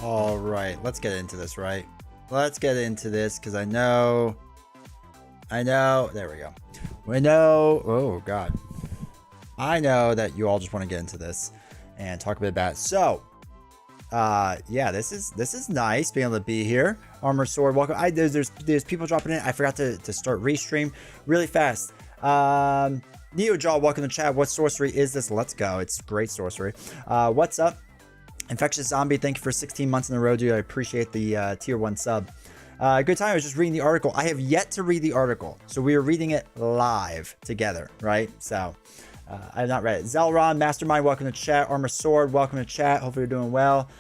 All right, let's get into this, right? Let's get into this because I know, there we go. We know, oh God. I know that you all just want to get into this and talk a bit about it. So, yeah, this is nice being able to be here. Armor Sword, welcome. There's people dropping in. I forgot to start restream really fast. Neo Jaw, welcome to chat. What sorcery is this? Let's go. It's great sorcery. What's up? Infectious Zombie, thank you for 16 months in a row, dude. I appreciate the tier 1 sub. Good time. I was just reading the article. I have yet to read the article, so we are reading it live together, right? So I have not read it. Zelron, Mastermind, welcome to chat. Armor Sword, welcome to chat. Hopefully you're doing well.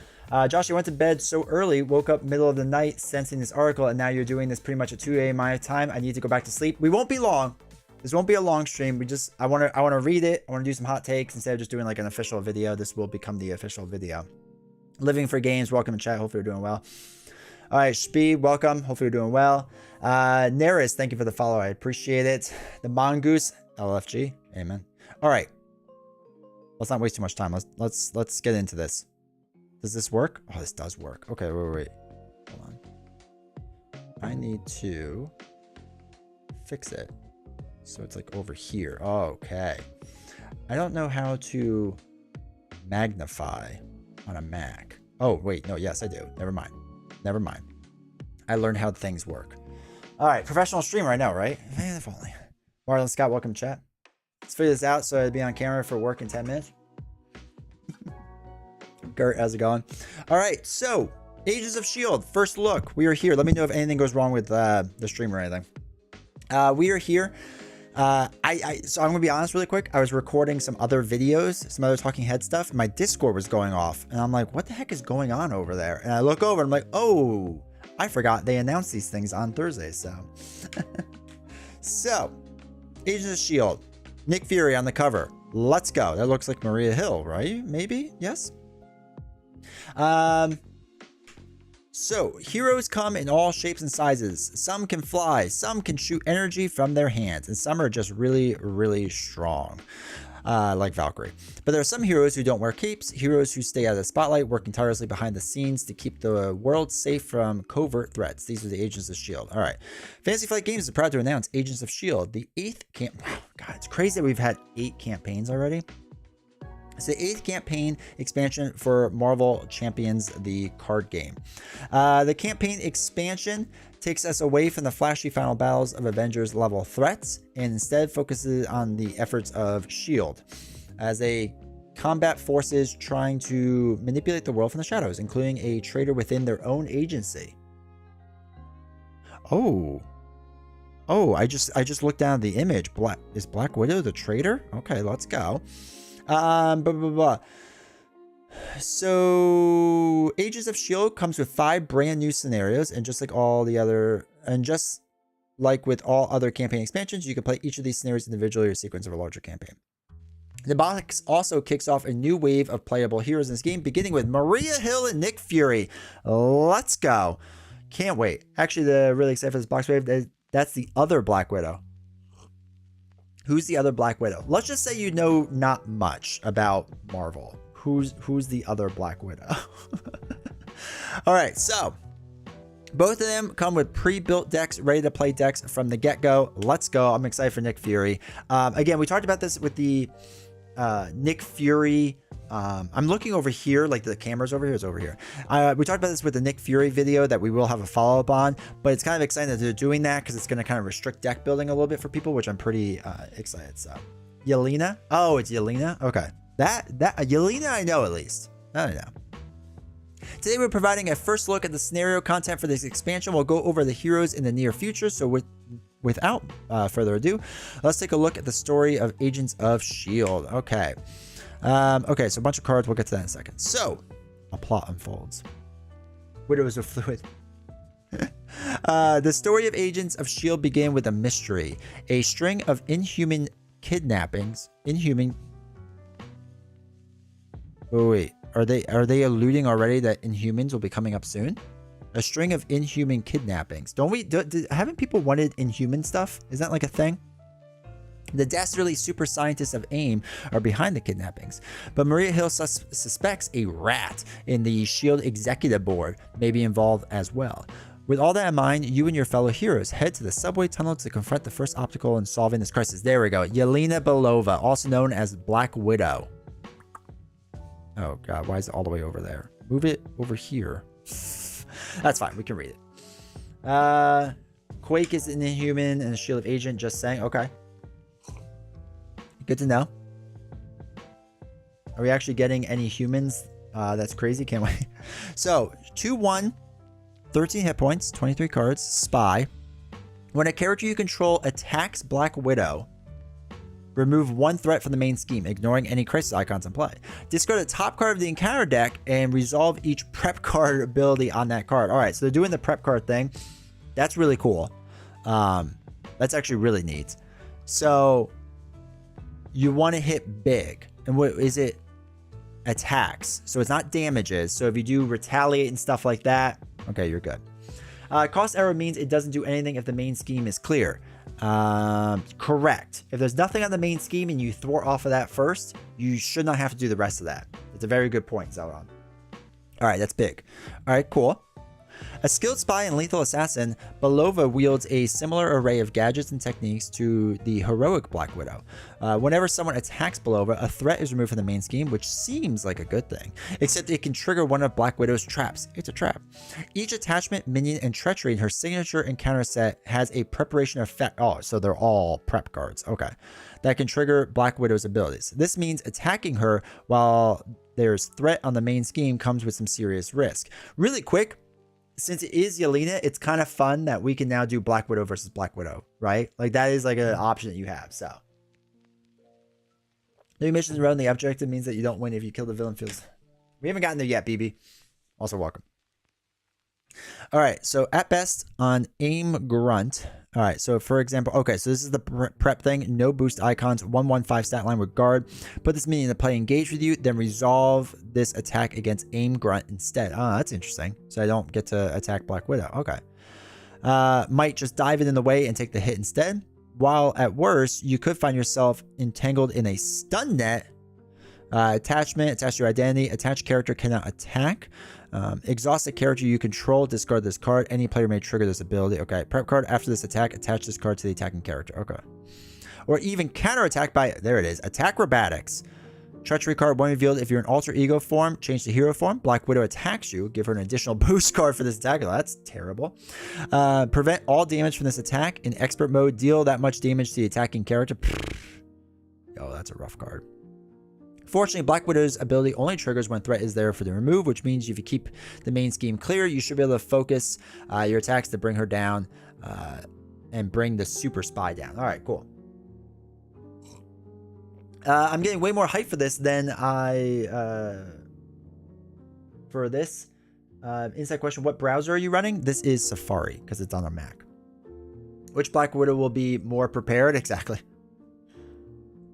Josh, you went to bed so early, woke up middle of the night sensing this article, and now you're doing this pretty much at 2 a.m. my time. I need to go back to sleep. We won't be long. This won't be a long stream. I want to read it. I want to do some hot takes instead of just doing like an official video. This will become the official video. Living for Games, welcome to chat. Hopefully you're doing well. All right, Speed, welcome. Hopefully you're doing well. Neris, thank you for the follow. I appreciate it. The Mongoose, LFG, amen. All right, let's not waste too much time. Let's get into this. Does this work? Oh, this does work. Okay, wait. Hold on. I need to fix it. So it's like over here. Okay. I don't know how to magnify on a Mac. Oh, wait. No, yes, I do. Never mind. I learned how things work. All right. Professional streamer, I know, right? Man, if only. Marlon Scott, welcome to chat. Let's figure this out so I'd be on camera for work in 10 minutes. Gert, how's it going? All right. So, Agents of S.H.I.E.L.D. First look. We are here. Let me know if anything goes wrong with the stream or anything. We are here. So I'm gonna be honest really quick. I was recording some other videos, some other talking head stuff, and my Discord was going off, and I'm like, what the heck is going on over there? And I look over and I'm like, oh, I forgot they announced these things on Thursday. So so Agents of S.H.I.E.L.D. Nick Fury on the cover. Let's go. That looks like Maria Hill, right? Maybe. Yes. So, heroes come in all shapes and sizes. Some can fly, some can shoot energy from their hands, and some are just really, really strong, like Valkyrie. But there are some heroes who don't wear capes, heroes who stay out of the spotlight, working tirelessly behind the scenes to keep the world safe from covert threats. These are the Agents of S.H.I.E.L.D. All right. Fantasy Flight Games is proud to announce Agents of S.H.I.E.L.D., the 8th camp. Wow, God, it's crazy that we've had 8 campaigns already. It's the 8th campaign expansion for Marvel Champions, the card game. The campaign expansion takes us away from the flashy final battles of Avengers level threats and instead focuses on the efforts of S.H.I.E.L.D. as a combat forces trying to manipulate the world from the shadows, including a traitor within their own agency. Oh, I just looked down at the image. Is Black Widow the traitor? Okay, let's go. So Agents of S.H.I.E.L.D. comes with 5 brand new scenarios, and just like with all other campaign expansions, you can play each of these scenarios individually or sequence of a larger campaign. The box also kicks off a new wave of playable heroes in this game, beginning with Maria Hill and Nick Fury. Let's go. Can't wait. Actually, the really excited for this box wave, that's the other Black Widow. Who's the other Black Widow? Let's just say you know not much about Marvel. Who's the other Black Widow? All right, so both of them come with pre-built decks, ready to play decks from the get-go. Let's go. I'm excited for Nick Fury. Again, we talked about this with the Nick Fury. I'm looking over here, like the camera's over here. It's over here. We talked about this with the Nick Fury video that we will have a follow-up on, but it's kind of exciting that they're doing that because it's going to kind of restrict deck building a little bit for people, which I'm pretty excited. So, Yelena. Oh, it's Yelena. Okay, that Yelena I know at least. I don't know. Today we're providing a first look at the scenario content for this expansion. We'll go over the heroes in the near future. So without further ado, let's take a look at the story of Agents of S.H.I.E.L.D. Okay. Okay, so a bunch of cards. We'll get to that in a second. So, a plot unfolds. Widows of Fluid. The story of Agents of S.H.I.E.L.D. begin with a mystery. A string of inhuman kidnappings. Oh, wait. Are they alluding already that Inhumans will be coming up soon? A string of inhuman kidnappings. Haven't people wanted Inhuman stuff? Is that like a thing? The dastardly super scientists of AIM are behind the kidnappings, but Maria Hill suspects a rat in the S.H.I.E.L.D. executive board may be involved as well. With all that in mind, you and your fellow heroes head to the subway tunnel to confront the first obstacle in solving this crisis. There we go. Yelena Belova, also known as Black Widow. Oh god, why is it all the way over there? Move it over here. That's fine, we can read it. Quake is an Inhuman and a S.H.I.E.L.D. agent, just saying. Okay. Good to know. Are we actually getting any humans? That's crazy. Can't wait. So, 2-1, 13 hit points, 23 cards, Spy. When a character you control attacks Black Widow, remove one threat from the main scheme, ignoring any crisis icons in play. Discard the top card of the encounter deck and resolve each prep card ability on that card. All right, so they're doing the prep card thing. That's really cool. That's actually really neat. So you want to hit big. And what is it? Attacks. So it's not damages. So if you do retaliate and stuff like that, okay, you're good. Cost error means it doesn't do anything if the main scheme is clear. Correct. If there's nothing on the main scheme and you thwart off of that first, you should not have to do the rest of that. It's a very good point, Zelron. All right, that's big. All right, cool. A skilled spy and lethal assassin, Belova wields a similar array of gadgets and techniques to the heroic Black Widow. Whenever someone attacks Belova, a threat is removed from the main scheme, which seems like a good thing, except it can trigger one of Black Widow's traps. It's a trap. Each attachment, minion, and treachery in her signature encounter set has a preparation effect. Oh, so they're all prep cards. Okay. That can trigger Black Widow's abilities. This means attacking her while there's threat on the main scheme comes with some serious risk. Really quick, since it is Yelena, it's kind of fun that we can now do Black Widow versus Black Widow, right? Like that is like an option that you have. So 3 missions around the objective means that you don't win if you kill the villain fields. We haven't gotten there yet, BB. Also welcome. All right, so at best on aim grunt. All right, so for example, okay, so this is the prep thing. No boost icons, 1/1/5 stat line with guard. Put this minion into play, engage with you, then resolve this attack against aim grunt instead. Oh, that's interesting. So I don't get to attack Black Widow. Okay. Might just dive it in the way and take the hit instead. While at worst, you could find yourself entangled in a stun net. Attachment, attach your identity. Attached character cannot attack. Exhaust a character you control, discard this card. Any player may trigger this ability. Okay. Prep card after this attack, attach this card to the attacking character. Okay. Or even counterattack by, there it is, acrobatics. Treachery card when revealed. If you're in alter ego form, change to hero form. Black Widow attacks you. Give her an additional boost card for this attack. Oh, that's terrible. Prevent all damage from this attack. In expert mode, deal that much damage to the attacking character. Oh, that's a rough card. Fortunately, Black Widow's ability only triggers when threat is there for the remove, which means if you keep the main scheme clear, you should be able to focus your attacks to bring her down and bring the super spy down. All right, cool. I'm getting way more hype for this than for this. Inside question, what browser are you running? This is Safari, because it's on a Mac. Which Black Widow will be more prepared? Exactly.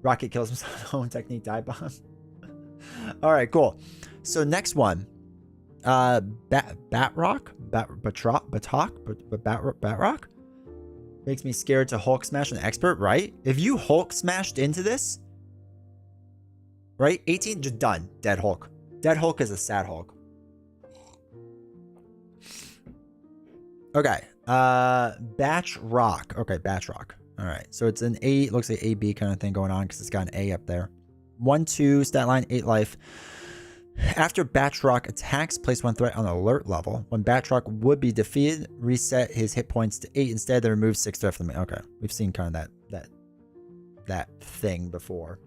Rocket kills himself own technique dive bomb. All right, cool. So next one, Batroc makes me scared to Hulk smash an expert, right? If you Hulk smashed into this, right? 18, just done. Dead Hulk. Dead Hulk is a sad Hulk. Okay. Batroc. Okay, Batroc. All right, so it's an A, looks like A-B kind of thing going on because it's got an A up there. 1/2, stat line, 8 life. After Batroc attacks, place one threat on alert level. When Batroc would be defeated, reset his hit points to 8 instead, then remove 6 threat from the main. Okay, we've seen kind of that thing before.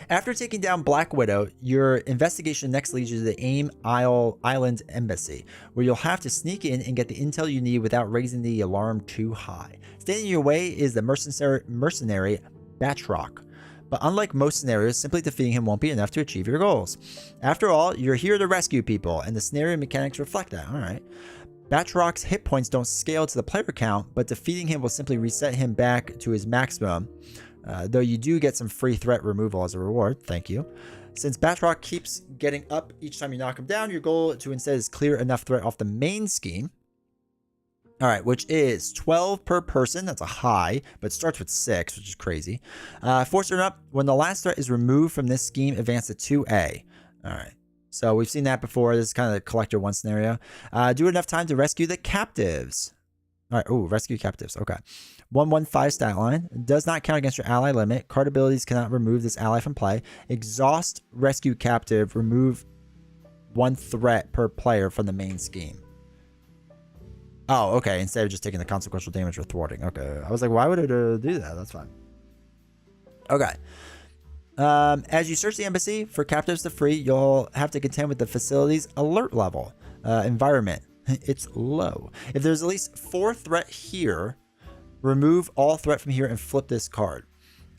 After taking down Black Widow, your investigation next leads you to the AIM Island Embassy, where you'll have to sneak in and get the intel you need without raising the alarm too high. Standing in your way is the mercenary Batroc. But unlike most scenarios, simply defeating him won't be enough to achieve your goals. After all, you're here to rescue people, and the scenario mechanics reflect that. All right. Batroc's hit points don't scale to the player count, but defeating him will simply reset him back to his maximum. Though you do get some free threat removal as a reward. Thank you. Since Batroc keeps getting up each time you knock him down, your goal to instead is clear enough threat off the main scheme All right, which is 12 per person. That's a high, but it starts with 6, which is crazy. Force turn up. When the last threat is removed from this scheme, advance to 2A. All right. So we've seen that before. This is kind of the collector 1 scenario. Do enough time to rescue the captives. All right. Oh, rescue captives. Okay. 115 stat line. Does not count against your ally limit. Card abilities cannot remove this ally from play. Exhaust rescue captive. Remove 1 threat per player from the main scheme. Oh, okay. Instead of just taking the consequential damage for thwarting. Okay. I was like, why would it do that? That's fine. Okay. As you search the embassy for captives to free, you'll have to contend with the facility's alert level. Environment. It's low. If there's at least 4 threat here, remove all threat from here and flip this card.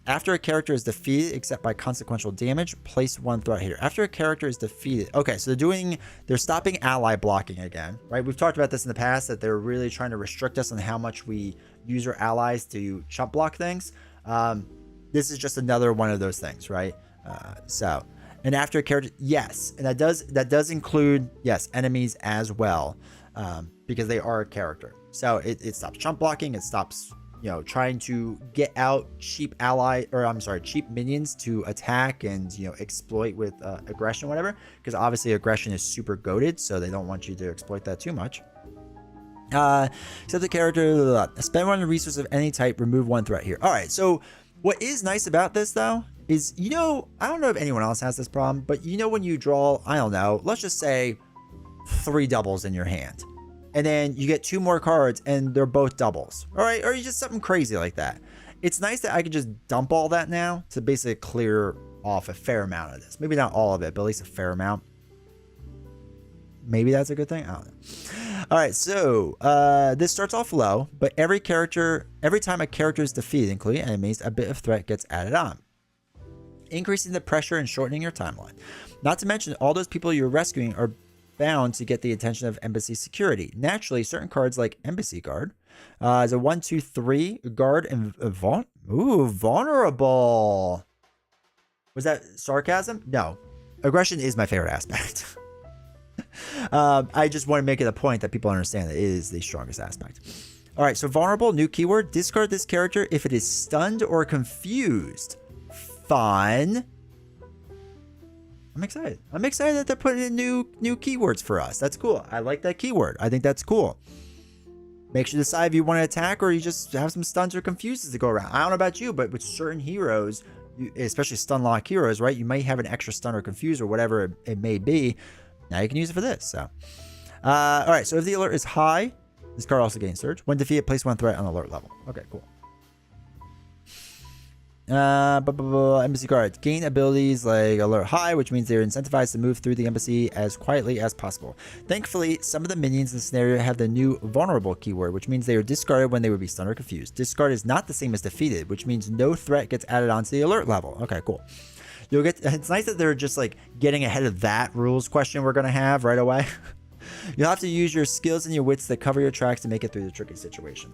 After a character is defeated, except by consequential damage, place 1 threat here. After a character is defeated. Okay, so they're stopping ally blocking again, right? We've talked about this in the past, that they're really trying to restrict us on how much we use our allies to chump block things. This is just another one of those things, right? And after a character, yes, and that does include, yes, enemies as well, because they are a character. So it stops chump blocking. It stops, trying to get out cheap minions to attack and, exploit with aggression, whatever. Because obviously aggression is super goated, so they don't want you to exploit that too much. Except the character, spend 1 resource of any type, remove 1 threat here. All right, so what is nice about this though is, I don't know if anyone else has this problem, but when you draw, I don't know, let's just say 3 doubles in your hand, and then you get 2 more cards and they're both doubles, all right, or you just something crazy like that. It's nice that I can just dump all that now to basically clear off a fair amount of this. Maybe not all of it, but at least a fair amount. Maybe that's a good thing. I don't know. All right, so this starts off low, but every time a character is defeated, including enemies, a bit of threat gets added on, increasing the pressure and shortening your timeline. Not to mention, all those people you're rescuing are bound to get the attention of embassy security. Naturally, certain cards like Embassy Guard is a 1, 2, 3 guard and vulnerable. Was that sarcasm? No, aggression is my favorite aspect. I just want to make it a point that people understand that it is the strongest aspect. All right, so vulnerable, new keyword. Discard this character if it is stunned or confused. Fun. I'm excited. I'm excited that they're putting in new keywords for us. That's cool. I like that keyword. I think that's cool. Makes you decide if you want to attack or you just have some stuns or confuses to go around. I don't know about you, but with certain heroes, especially stun lock heroes, right? You might have an extra stun or confuse or whatever it may be. Now you can use it for this. So, all right. So if the alert is high, this card also gains surge. When defeated, place 1 threat on alert level. Okay, cool. Embassy cards gain abilities like alert high, which means they're incentivized to move through the embassy as quietly as possible. Thankfully, some of the minions in the scenario have the new vulnerable keyword, which means they are discarded when they would be stunned or confused. Discard is not the same as defeated, which means no threat gets added onto the alert level. Okay, cool. It's nice that they're just like getting ahead of that rules question we're gonna have right away. You'll have to use your skills and your wits to cover your tracks to make it through the tricky situation.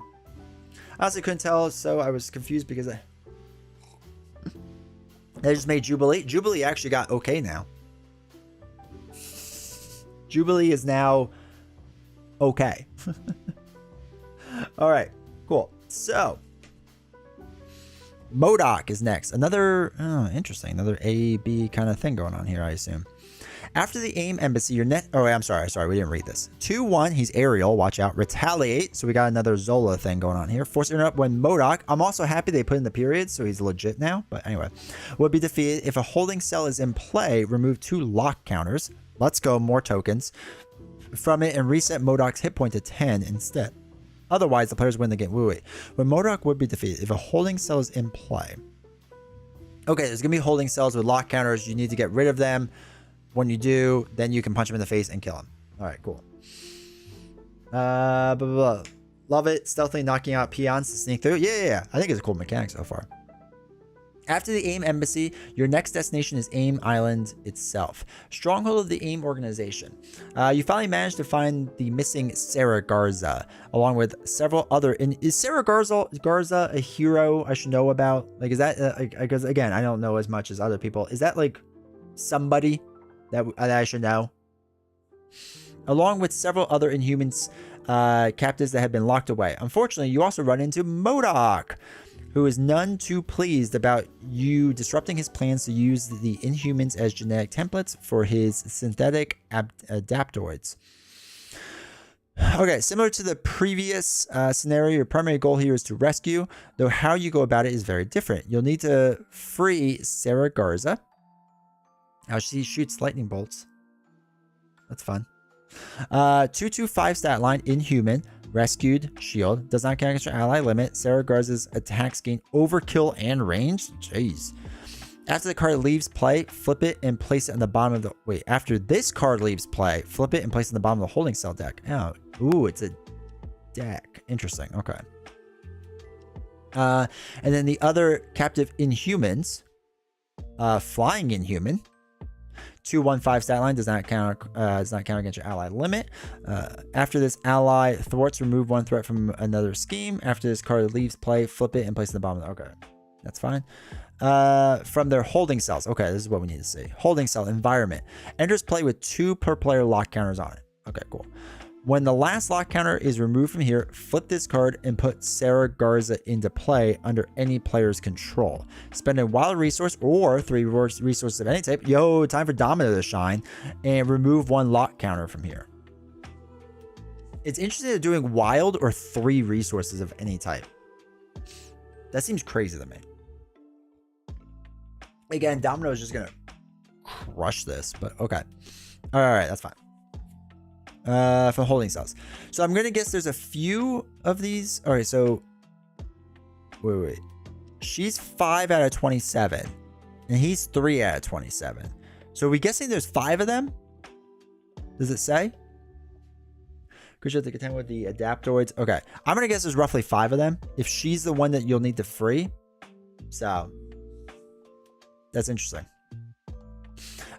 I honestly couldn't tell, so I was confused because I just made Jubilee. Jubilee actually got okay now. Jubilee is now okay. All right, cool. So Modok is next. Another, interesting. Another A, B kind of thing going on here, I assume. After the aim embassy, your net... Oh, wait, I'm sorry. We didn't read this. 2-1, he's aerial. Watch out. Retaliate. So we got another Zola thing going on here. Force interrupt when Modok... I'm also happy they put in the period, so he's legit now. But anyway. Would be defeated. If a holding cell is in play, remove 2 lock counters. Let's go. More tokens from it and reset Modok's hit point to 10 instead. Otherwise, the players win the game. Wait. When Modok would be defeated, if a holding cell is in play. Okay, there's going to be holding cells with lock counters. You need to get rid of them. When you do, then you can punch him in the face and kill him. All right, cool. Blah, blah, blah. Love it. Stealthily knocking out peons to sneak through. Yeah. I think it's a cool mechanic so far. After the AIM embassy, your next destination is AIM Island itself. Stronghold of the AIM organization. You finally managed to find the missing Sarah Garza, along with several other... is Sarah Garza a hero I should know about? Like, is that... because, again, I don't know as much as other people. Is that, like, somebody that I should know? Along with several other Inhumans captives that have been locked away. Unfortunately, you also run into Modok, who is none too pleased about you disrupting his plans to use the Inhumans as genetic templates for his synthetic adaptoids. Okay, similar to the previous scenario, your primary goal here is to rescue, though how you go about it is very different. You'll need to free Sarah Garza. Now she shoots lightning bolts. That's fun. 225 stat line, Inhuman, rescued, shield, does not count against your ally limit. Sarah Garza's attacks gain overkill and range. Jeez. After the card leaves play, flip it and place it on the bottom of the... Wait, after this card leaves play, flip it and place it on the bottom of the holding cell deck. Oh, ooh, it's a deck. Interesting. Okay. And then the other captive Inhumans, flying Inhuman, 215 stat line, does not count against your ally limit. After this ally thwarts, remove one threat from another scheme. After this card leaves play, flip it and place it on the bottom of the... Okay, that's fine. From their holding cells. Okay, this is what we need to see. Holding cell environment. Enters play with 2 per player lock counters on it. Okay, cool. When the last lock counter is removed from here, flip this card and put Sarah Garza into play under any player's control. Spend a wild resource or 3 resources of any type. Yo, time for Domino to shine. And remove 1 lock counter from here. It's interesting they're doing wild or 3 resources of any type. That seems crazy to me. Again, Domino is just going to crush this, but okay. All right, that's fine. For holding cells. So I'm going to guess there's a few of these. All right, so wait. She's 5 out of 27 and he's 3 out of 27. So are we guessing there's 5 of them? Does it say? Because you have to contend with the adaptoids. Okay, I'm going to guess there's roughly 5 of them. If she's the one that you'll need to free. So that's interesting.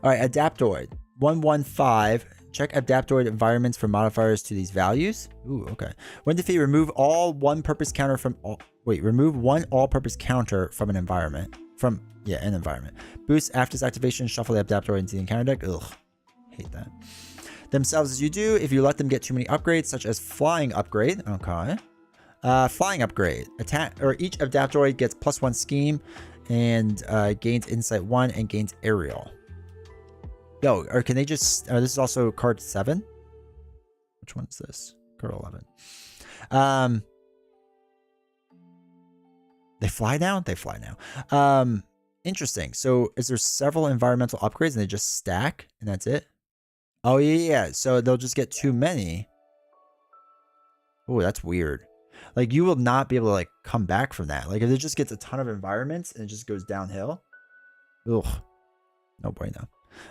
All right, adaptoid 115. Check adaptoid environments for modifiers to these values. Ooh, okay. When defeated, remove all one-purpose counter from all. Wait, remove 1 all-purpose counter from an environment. An environment. Boost after its activation. Shuffle the adaptoid into the encounter deck. Ugh, hate that. Themselves as you do. If you let them get too many upgrades, such as flying upgrade. Okay. Flying upgrade. Attack or each adaptoid gets +1 scheme and gains insight 1 and gains aerial. Yo, or can they just... this is also card 7? Which one is this? Card 11. They fly now? They fly now. Interesting. So is there several environmental upgrades and they just stack and that's it? Oh, yeah. So they'll just get too many. Oh, that's weird. Like, you will not be able to, like, come back from that. Like, if it just gets a ton of environments and it just goes downhill. Ugh. No bueno.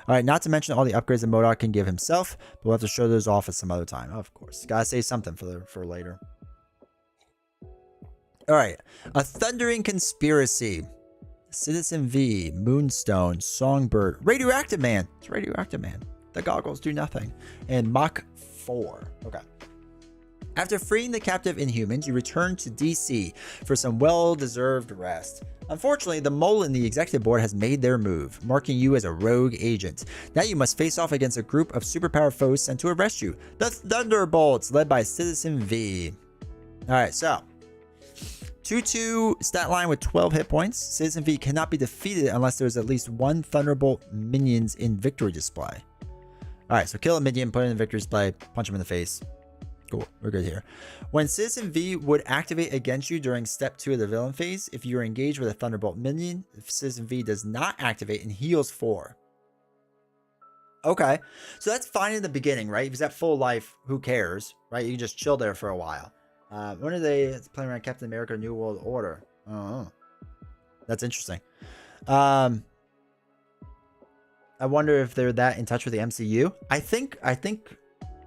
All right, not to mention all the upgrades that Modok can give himself, but we'll have to show those off at some other time. Of course, gotta say something for later. All right, a thundering conspiracy. Citizen V, Moonstone, Songbird, Radioactive Man. It's Radioactive Man. The goggles do nothing. And Mach 4. Okay. After freeing the captive Inhumans, you return to DC for some well-deserved rest. Unfortunately, the mole in the executive board has made their move, marking you as a rogue agent. Now you must face off against a group of superpower foes sent to arrest you. The Thunderbolts, led by Citizen V. Alright, so 2/2 stat line with 12 hit points. Citizen V cannot be defeated unless there's at least 1 Thunderbolt minions in victory display. Alright, so kill a minion, put it in victory display, punch him in the face. Cool, we're good here. When Citizen V would activate against you during step 2 of the villain phase, if you are engaged with a Thunderbolt minion, if Citizen V does not activate and heals 4. Okay, so that's fine in the beginning, right? If he's at full life, who cares, right? You can just chill there for a while. When are they playing around Captain America New World Order? Oh, that's interesting. I wonder if they're that in touch with the MCU. I think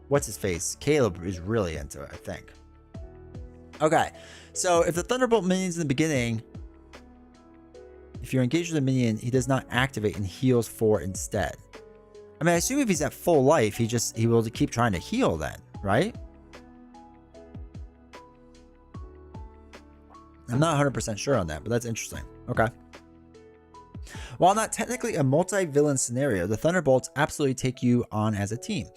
what's his face? Caleb is really into it, I think. Okay, so if the Thunderbolt minion's in the beginning, if you're engaged with a minion, he does not activate and heals 4 instead. I mean, I assume if he's at full life, he will keep trying to heal then, right? I'm not 100% sure on that, but that's interesting. Okay. While not technically a multi-villain scenario, the Thunderbolts absolutely take you on as a team.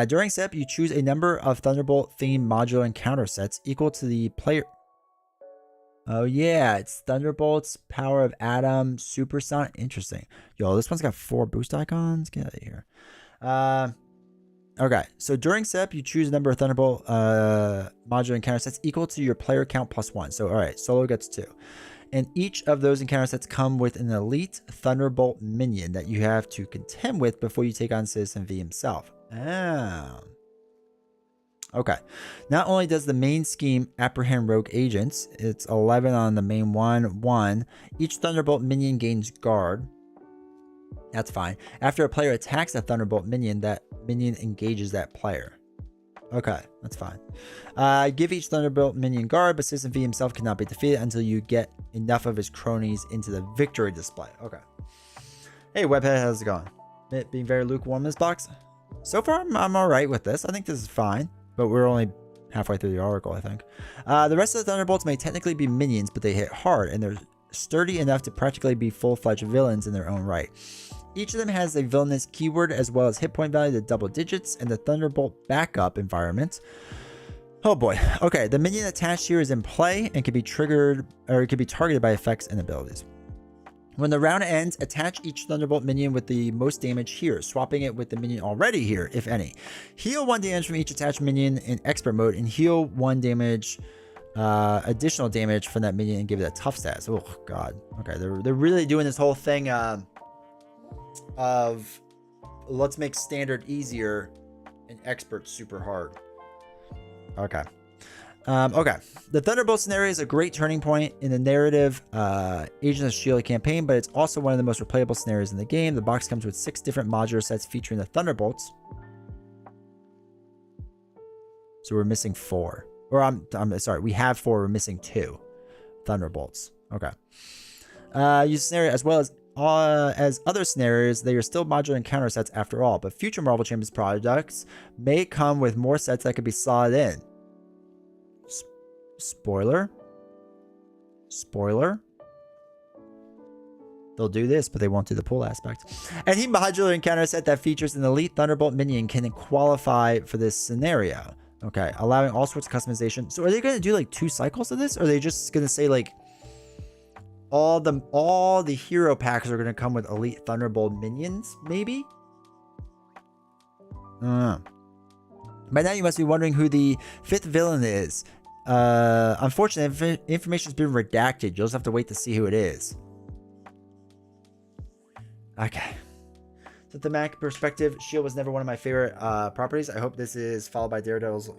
During setup, you choose a number of Thunderbolt-themed modular encounter sets equal to the player... Oh yeah, it's Thunderbolts, Power of Atom, Supersonic. Interesting. Yo, this one's got 4 boost icons. Get out of here. Okay, so during setup, you choose a number of Thunderbolt modular encounter sets equal to your player count plus 1. So, all right, solo gets 2. And each of those encounter sets come with an elite Thunderbolt minion that you have to contend with before you take on Citizen V himself. Oh. Okay. Not only does the main scheme apprehend rogue agents, it's 11 on the main one. Each Thunderbolt minion gains guard. That's fine. After a player attacks a Thunderbolt minion, that minion engages that player. Okay, that's fine. Give each Thunderbolt minion guard, but Citizen V himself cannot be defeated until you get enough of his cronies into the victory display. Okay. Hey, Webhead, how's it going? It being very lukewarm in this box? So far, I'm all right with this. I think this is fine. But we're only halfway through the article, I think. The rest of the Thunderbolts may technically be minions, but they hit hard, and they're sturdy enough to practically be full-fledged villains in their own right. Each of them has a villainous keyword as well as hit point value to double digits, and the Thunderbolt backup environment. Oh boy. Okay, the minion attached here is in play and can be triggered, or it can be targeted by effects and abilities. When the round ends, attach each Thunderbolt minion with the most damage here, swapping it with the minion already here, if any. Heal 1 damage from each attached minion in expert mode, and heal 1 damage, additional damage from that minion and give it a tough status. Oh god. Okay, they're really doing this whole thing of let's make standard easier and expert super hard. Okay. Okay, the Thunderbolt scenario is a great turning point in the narrative Agents of S.H.I.E.L.D. campaign, but it's also one of the most replayable scenarios in the game. The box comes with 6 different modular sets featuring the Thunderbolts. So we're missing 4. Or I'm sorry, we have 4, we're missing 2 Thunderbolts. Okay. Use scenario as well as other scenarios, they are still modular encounter sets after all, but future Marvel Champions products may come with more sets that could be slotted in. Spoiler. They'll do this, but they won't do the pull aspect. Any modular encounter set that features an elite Thunderbolt minion can qualify for this scenario. Okay, allowing all sorts of customization. So are they going to do like 2 cycles of this? Or are they just going to say like all the hero packs are going to come with elite Thunderbolt minions? Maybe? By now you must be wondering who the 5th villain is. Unfortunately, information has been redacted. You'll just have to wait to see who it is. Okay. So the Mac perspective, S.H.I.E.L.D. was never one of my favorite properties. I hope this is followed by Daredevil's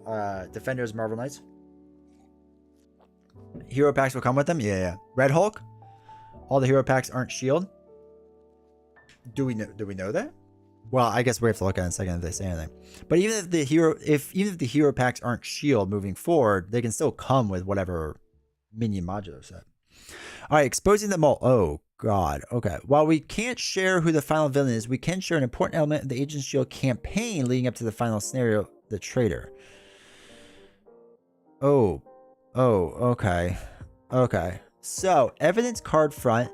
Defenders Marvel Knights. Hero packs will come with them? Yeah. Red Hulk? All the hero packs aren't S.H.I.E.L.D. Do we know that? Well, I guess we have to look at it in a second if they say anything. But even if the hero packs aren't S.H.I.E.L.D. moving forward, they can still come with whatever minion modular set. All right, exposing the mole. Oh god. Okay. While we can't share who the final villain is, we can share an important element of the Agents of S.H.I.E.L.D. campaign leading up to the final scenario, the traitor. Oh. Okay. Okay. So evidence card front.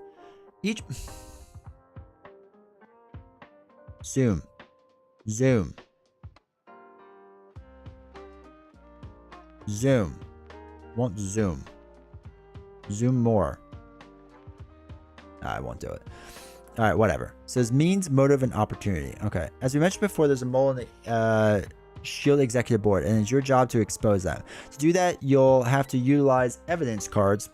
Each. Zoom. Won't zoom. Zoom more. I won't do it. All right, whatever. It says means, motive, and opportunity. Okay. As we mentioned before, there's a mole in the S.H.I.E.L.D. executive board, and it's your job to expose them. To do that, you'll have to utilize evidence cards.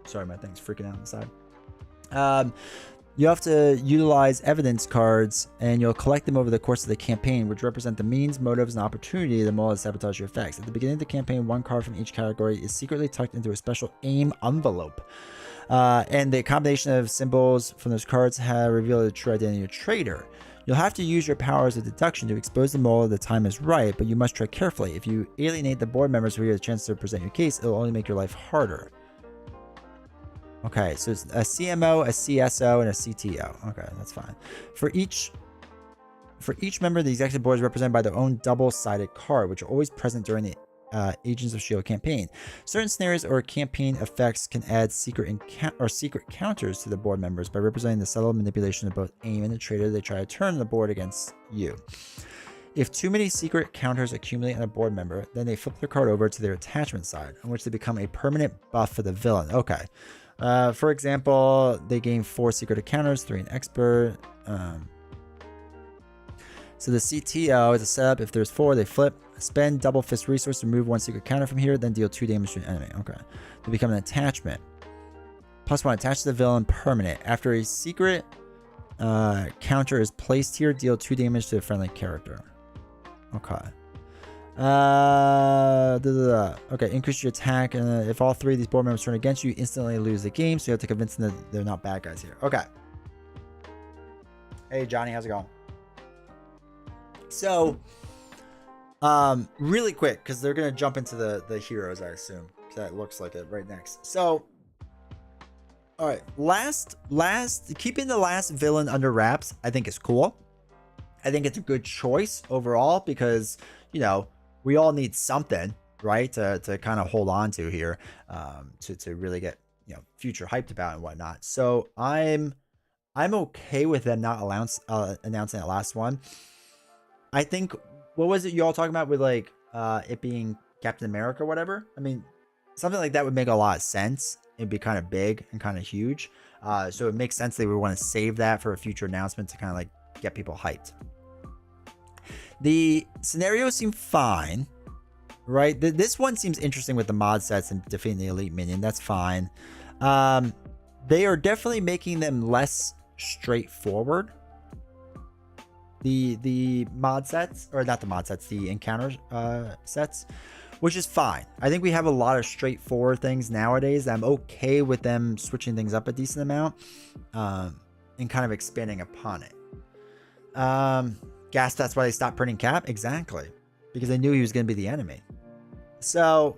Sorry, my thing's freaking out on the side. You have to utilize evidence cards, and you'll collect them over the course of the campaign, which represent the means, motives, and opportunity the mole has sabotage your effects. At the beginning of the campaign, 1 card from each category is secretly tucked into a special AIM envelope. And the combination of symbols from those cards have revealed the true identity of the traitor. You'll have to use your powers of deduction to expose the mole if the time is right, but you must tread carefully. If you alienate the board members who have a chance to present your case, it'll only make your life harder. Okay, so it's a CMO, a CSO, and a CTO. Okay, that's fine. For each member, the executive board is represented by their own double-sided card, which are always present during the Agents of S.H.I.E.L.D. campaign. Certain scenarios or campaign effects can add secret counters to the board members by representing the subtle manipulation of both aim and the traitor they try to turn the board against you. If too many secret counters accumulate on a board member, then they flip their card over to their attachment side, on which they become a permanent buff for the villain. Okay. For example, they gain 4 secret counters, 3 in expert. So the CTO is a setup. If there's 4, they flip. Spend double fist resource to remove 1 secret counter from here, then deal 2 damage to an enemy. Okay. They become an attachment. +1 attached to the villain, permanent. After a secret counter is placed here, deal 2 damage to a friendly character. Okay. Okay, increase your attack, and if all 3 of these board members turn against you, you instantly lose the game, so you have to convince them that they're not bad guys here. Okay. Hey, Johnny, how's it going? So, really quick, because they're going to jump into the heroes, I assume. That looks like it right next. So, all right, keeping the last villain under wraps, I think is cool. I think it's a good choice overall because, you know, we all need something, right, to kind of hold on to here, to really get, you know, future hyped about and whatnot. So I'm okay with them not announcing that last one. I think, what was it you all talking about with like it being Captain America or whatever? I mean, something like that would make a lot of sense. It'd be kind of big and kind of huge. So it makes sense they would want to save that for a future announcement to kind of like get people hyped. The scenarios seem fine, right? This one seems interesting with the mod sets and defeating the elite minion. That's fine. They are definitely making them less straightforward. The mod sets, or not the mod sets, the encounter sets, which is fine. I think we have a lot of straightforward things nowadays. I'm okay with them switching things up a decent amount and kind of expanding upon it. Guess that's why they stopped printing Cap? Exactly. Because they knew he was going to be the enemy. So,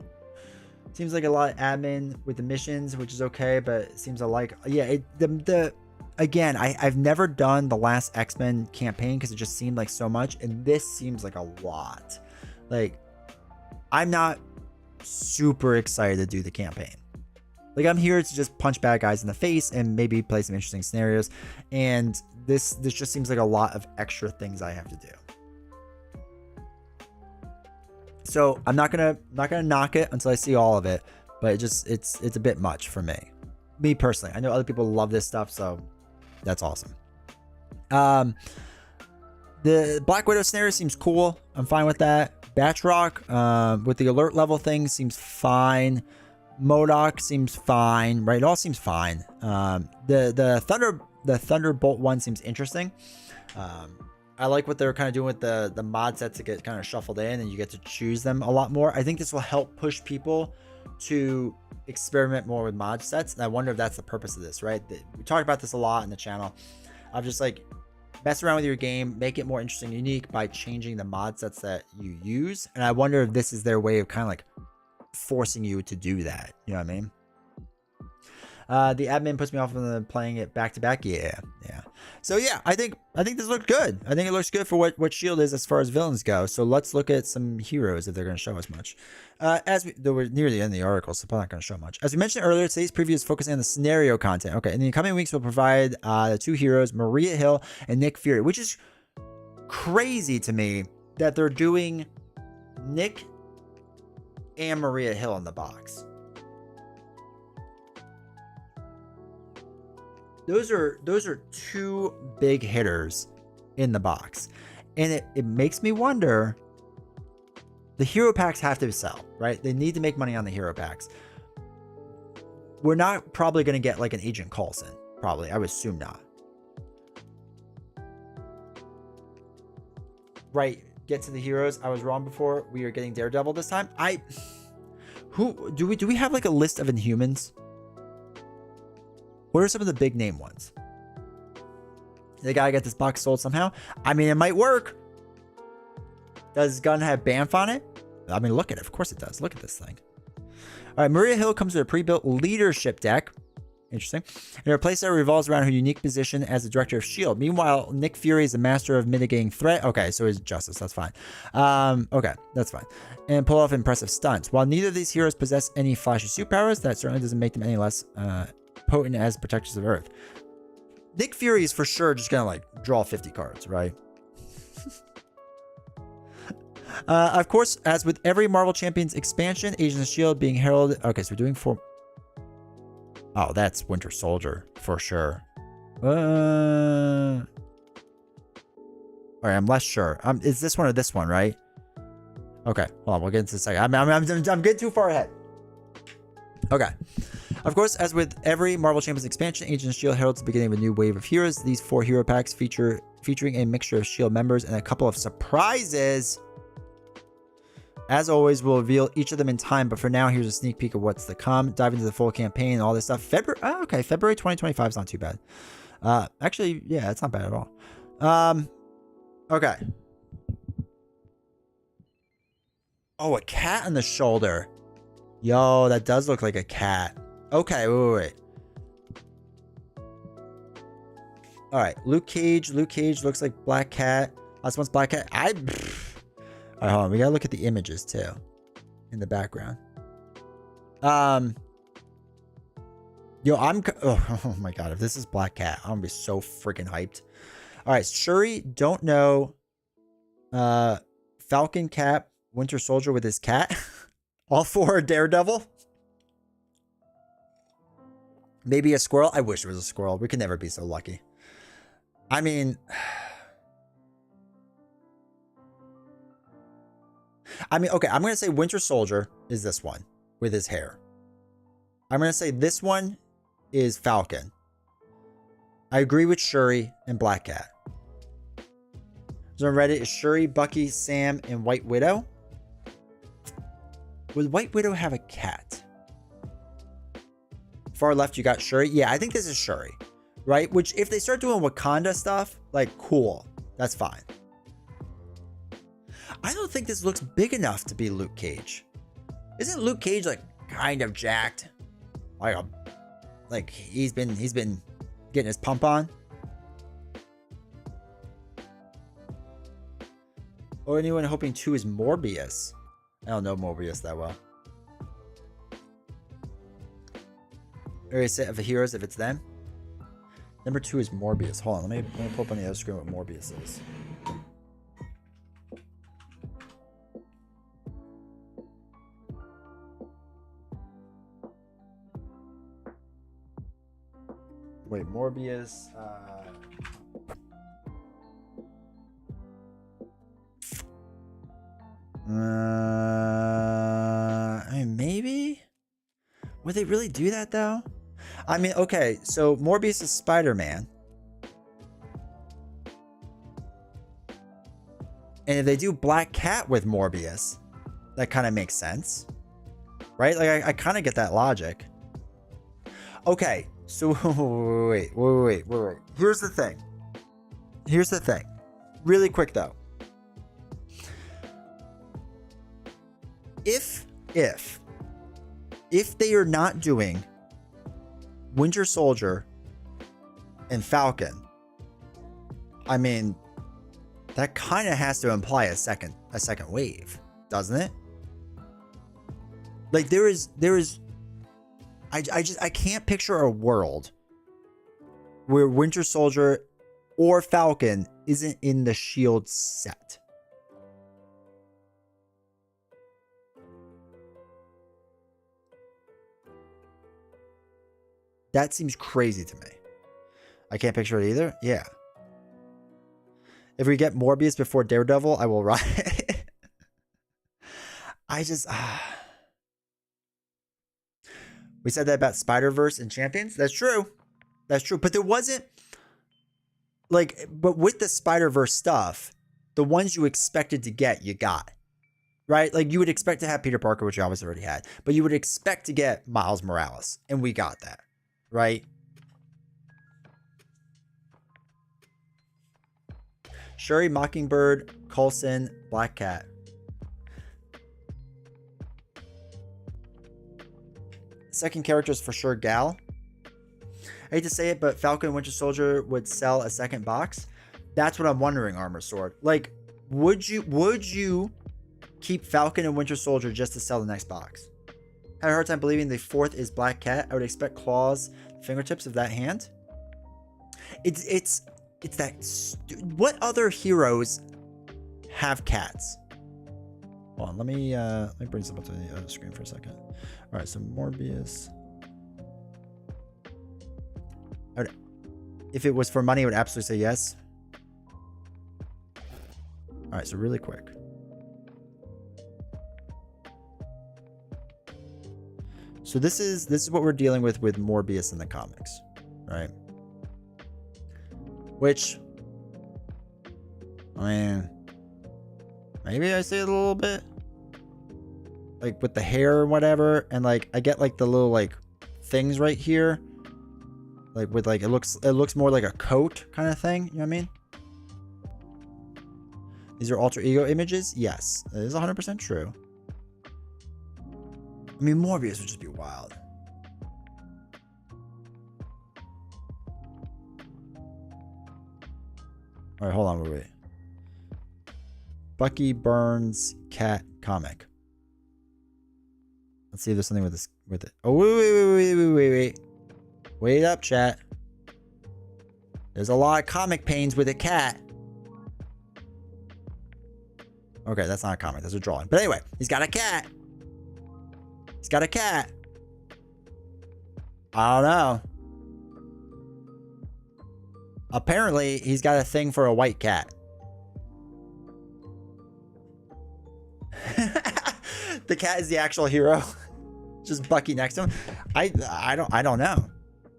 seems like a lot of admin with the missions, which is okay, but it seems like, yeah, again, I've never done the last X-Men campaign because it just seemed like so much, and this seems like a lot. Like, I'm not super excited to do the campaign. Like, I'm here to just punch bad guys in the face and maybe play some interesting scenarios, and this just seems like a lot of extra things I have to do. So I'm not gonna knock it until I see all of it, but it's a bit much for me personally. I know other people love this stuff, so that's awesome. The Black Widow scenario seems cool. I'm fine with that. Batroc with the alert level thing seems fine. Modok seems fine, right? It all seems fine. The Thunderbolt one seems interesting. I like what they're kind of doing with the mod sets to get kind of shuffled in, and you get to choose them a lot more. I think this will help push people to experiment more with mod sets, and I wonder if that's the purpose of this, right? We talked about this a lot in the channel. I've just like mess around with your game, make it more interesting and unique by changing the mod sets that you use, and I wonder if this is their way of kind of like forcing you to do that. You know what I mean? The admin puts me off of playing it back to back. Yeah. So yeah, I think this looks good. I think it looks good for what S.H.I.E.L.D. is as far as villains go. So let's look at some heroes if they're going to show us much. Though we're near the end of the article, so probably not going to show much. As we mentioned earlier, today's preview is focusing on the scenario content. Okay, in the coming weeks, we'll provide the 2 heroes, Maria Hill and Nick Fury, which is crazy to me that they're doing Nick and Maria Hill in the box. Those are 2 big hitters in the box. And it makes me wonder, the hero packs have to sell, right? They need to make money on the hero packs. We're not probably going to get like an Agent Coulson. Probably. I would assume not. Right. Get to the heroes. I was wrong before. We are getting Daredevil this time. Do we have like a list of Inhumans? What are some of the big name ones? They gotta get this box sold somehow. I mean, it might work. Does Gun have Banff on it? I mean, look at it. Of course it does. Look at this thing. All right, Maria Hill comes with a pre-built leadership deck. Interesting. And a place that revolves around her unique position as the director of S.H.I.E.L.D. Meanwhile, Nick Fury is the master of mitigating threat. Okay, so he's Justice. That's fine. Okay, that's fine. And pull off impressive stunts. While neither of these heroes possess any flashy superpowers, that certainly doesn't make them any less potent as protectors of Earth. Nick Fury is for sure just gonna like draw 50 cards, right? Of course, as with every Marvel Champions expansion, Agents of S.H.I.E.L.D. being heralded. Okay, so we're doing 4. Oh, that's Winter Soldier for sure. All right, I'm less sure. Is this one or this one, right? Okay, hold on. We'll get into the second. I'm getting too far ahead. Okay. Of course, as with every Marvel Champions expansion, Agents of S.H.I.E.L.D. heralds the beginning of a new wave of heroes. These 4 hero packs featuring a mixture of S.H.I.E.L.D. members and a couple of surprises. As always, we'll reveal each of them in time, but for now, here's a sneak peek of what's to come. Dive into the full campaign and all this stuff. February 2025 is not too bad. Actually, yeah, it's not bad at all. Okay. Oh, a cat on the shoulder. Yo, that does look like a cat. Okay, wait. All right, Luke Cage. Luke Cage looks like Black Cat. Last one's Black Cat. All right, hold on. We gotta look at the images too in the background. Yo, oh my god, if this is Black Cat, I'm gonna be so freaking hyped. All right, Shuri, don't know. Falcon, Cap, Winter Soldier with his cat. All 4 are Daredevil. Maybe a squirrel. I wish it was a squirrel. We could never be so lucky. I mean, okay, I'm going to say Winter Soldier is this one with his hair. I'm going to say this one is Falcon. I agree with Shuri and Black Cat. So on Reddit is Shuri, Bucky, Sam, and White Widow. Would White Widow have a cat? Far left, you got Shuri. Yeah, I think this is Shuri, right? Which, if they start doing Wakanda stuff, like, cool. That's fine. I don't think this looks big enough to be Luke Cage. Isn't Luke Cage, like, kind of jacked? Like he's been getting his pump on? Or anyone hoping 2 is Morbius? I don't know Morbius that well. Area set of the heroes if it's them. Number 2 is Morbius. Hold on, let me pull up on the other screen what Morbius is. Wait, Morbius. I mean, maybe? Would they really do that though? I mean, okay, so Morbius is Spider-Man. And if they do Black Cat with Morbius, that kind of makes sense. Right? Like, I kind of get that logic. Okay, so wait. Here's the thing. Really quick though. If they are not doing Winter Soldier and Falcon, I mean, that kind of has to imply a second wave, doesn't it? Like there is I can't picture a world where Winter Soldier or Falcon isn't in the S.H.I.E.L.D. set. That seems crazy to me. I can't picture it either. Yeah. If we get Morbius before Daredevil, I will riot. We said that about Spider-Verse and Champions. That's true. But there wasn't but with the Spider-Verse stuff, the ones you expected to get, you got. Right? Like you would expect to have Peter Parker, which you obviously already had, but you would expect to get Miles Morales, and we got that. Right? Shuri, Mockingbird, Coulson, Black Cat. Second character is for sure Gal. I hate to say it, but Falcon and Winter Soldier would sell a second box. That's what I'm wondering, Armor Sword. Like, would you keep Falcon and Winter Soldier just to sell the next box? I had a hard time believing the fourth is Black Cat. I would expect claws, fingertips of that hand. It's that. What other heroes have cats? Hold on, let me bring this up to the other screen for a second. All right, so Morbius. If it was for money, I would absolutely say yes. All right, so really quick. So this is what we're dealing with Morbius in the comics, right? Which, I mean, maybe I say it a little bit, like with the hair or whatever, and like I get like the little like things right here, like with like it looks more like a coat kind of thing. You know what I mean? These are alter ego images. Yes, it is 100% true. I mean, Morbius would just be wild. All right, hold on, wait. Bucky Burns cat comic. Let's see if there's something with this with it. Oh, wait. Wait up, chat. There's a lot of comic pains with a cat. Okay, that's not a comic. That's a drawing. But anyway, he's got a cat. He's got a cat. I don't know. Apparently, he's got a thing for a white cat. The cat is the actual hero. Just Bucky next to him. I don't know.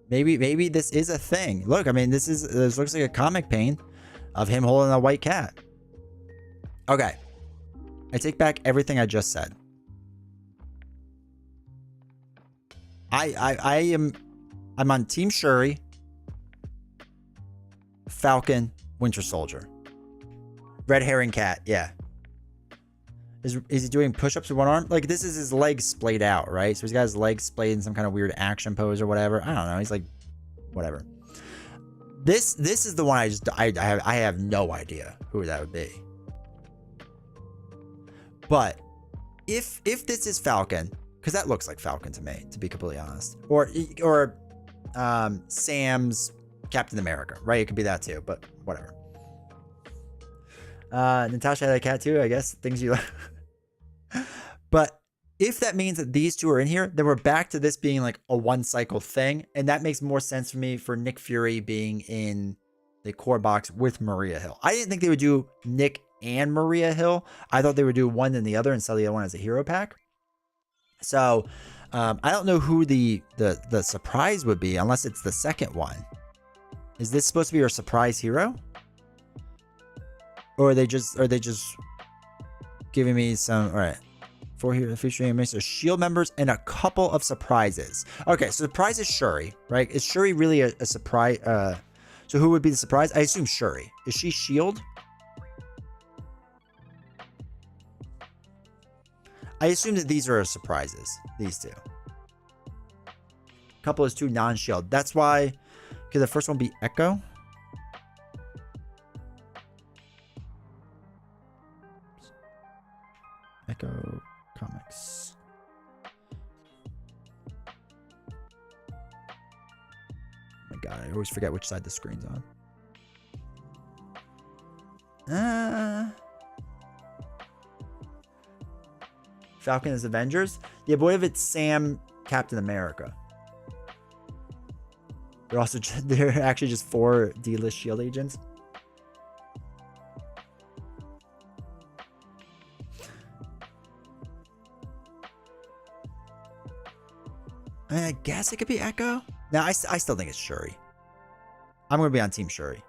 Maybe this is a thing. Look, I mean, this looks like a comic pane of him holding a white cat. Okay. I take back everything I just said. I'm on Team Shuri, Falcon, Winter Soldier. Red herring cat, yeah. Is he doing push-ups with one arm? Like, this is his legs splayed out, right? So he's got his legs splayed in some kind of weird action pose or whatever. I don't know. He's like, whatever. This is the one I have no idea who that would be. But if this is Falcon, because that looks like Falcon to me, to be completely honest, or Sam's Captain America, right? It could be that too, but whatever. Natasha had a cat too, I guess. Things you like. But if that means that these two are in here, then we're back to this being like a one cycle thing. And that makes more sense for me for Nick Fury being in the core box with Maria Hill. I didn't think they would do Nick and Maria Hill. I thought they would do one then the other and sell the other one as a hero pack. So I don't know who the surprise would be unless it's the second one. Is this supposed to be your surprise hero? Or are they just giving me some, all right, 4 here featuring a mix of S.H.I.E.L.D. members and a couple of surprises. Okay, so surprise is Shuri, right? Is Shuri really a surprise? So who would be the surprise? I assume Shuri. Is she S.H.I.E.L.D.? I assume that these are surprises, these two. Couple is 2 non-S.H.I.E.L.D. That's why, could the first one be Echo? Echo Comics. Oh my god, I always forget which side the screen's on. Falcon is Avengers? Yeah, but what if it's Sam Captain America? They're actually just 4 D-list S.H.I.E.L.D. agents. I guess it could be Echo. No, I still think it's Shuri. I'm gonna be on Team Shuri.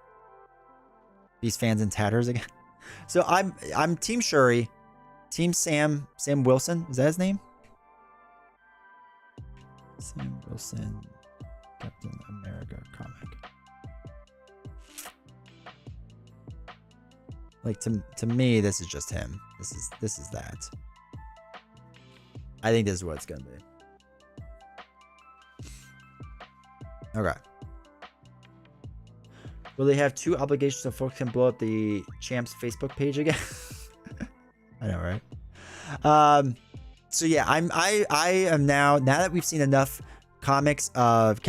These fans in tatters again. So I'm Team Shuri. Team Sam Wilson. Is that his name? Sam Wilson, Captain America comic. Like to me, this is just him. This is that. I think this is what it's gonna be. Okay. Will they have 2 obligations so folks can blow up the champ's Facebook page again? I know, right? So yeah, I am now that we've seen enough comics of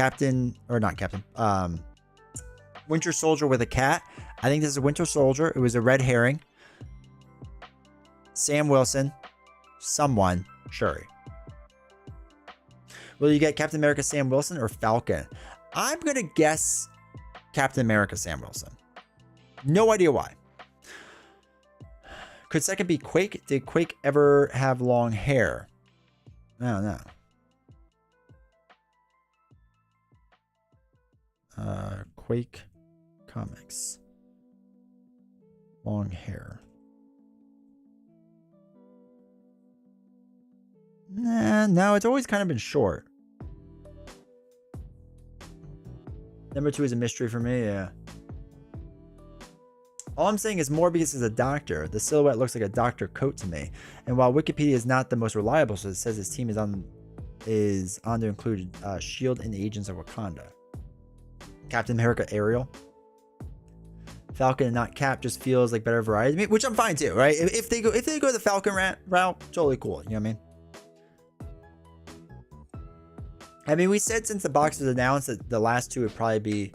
Winter Soldier with a cat. I think this is a Winter Soldier. It was a red herring. Sam Wilson, someone, Shuri. Will you get Captain America Sam Wilson or Falcon? I'm gonna guess Captain America Sam Wilson. No idea why. Could second be Quake? Did Quake ever have long hair? I don't know. Quake comics. Long hair. Nah, no, it's always kind of been short. Number 2 is a mystery for me, yeah. All I'm saying is Morbius is a doctor. The silhouette looks like a doctor coat to me. And while Wikipedia is not the most reliable, so it says his team is on to include S.H.I.E.L.D. and the Agents of Wakanda. Captain America Ariel. Falcon and not Cap just feels like better variety to me, which I'm fine too, right? If they go the Falcon route, totally cool. You know what I mean? We said since the box was announced that the last 2 would probably be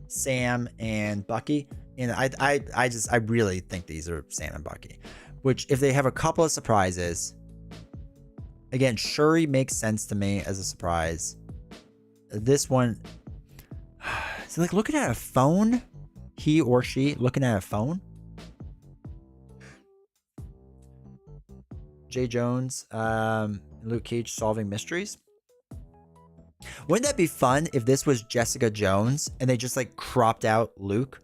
Sam and Bucky, and I really think these are Sam and Bucky. Which, if they have a couple of surprises, again, Shuri makes sense to me as a surprise. This one, so like looking at a phone, he or she looking at a phone. Jay Jones, Luke Cage solving mysteries. Wouldn't that be fun if this was Jessica Jones and they just like cropped out Luke?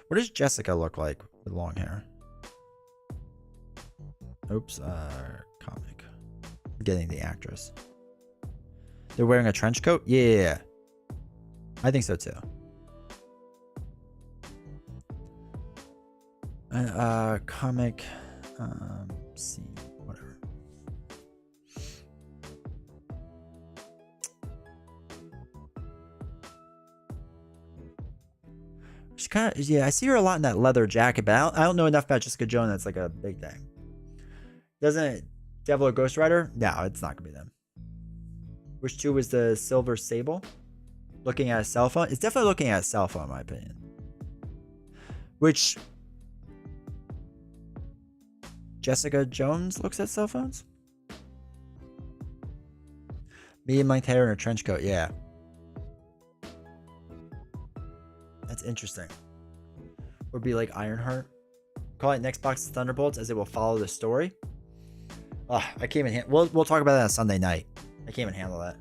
What does Jessica look like with long hair? Oops, comic. I'm getting the actress. They're wearing a trench coat? Yeah. I think so too. Comic scene, whatever. She kind of, yeah, I see her a lot in that leather jacket, but I don't know enough about Jessica Jones. That's like a big thing. Doesn't it Devil or Ghost Rider? No, it's not gonna be them. Which 2 was the Silver Sable? Looking at a cell phone? It's definitely looking at a cell phone, in my opinion. Which Jessica Jones looks at cell phones? Medium length hair and a trench coat, yeah. That's interesting. Would be like Ironheart. Call it next box of Thunderbolts as it will follow the story. Oh, I can't even we'll talk about that on Sunday night. I can't even handle that.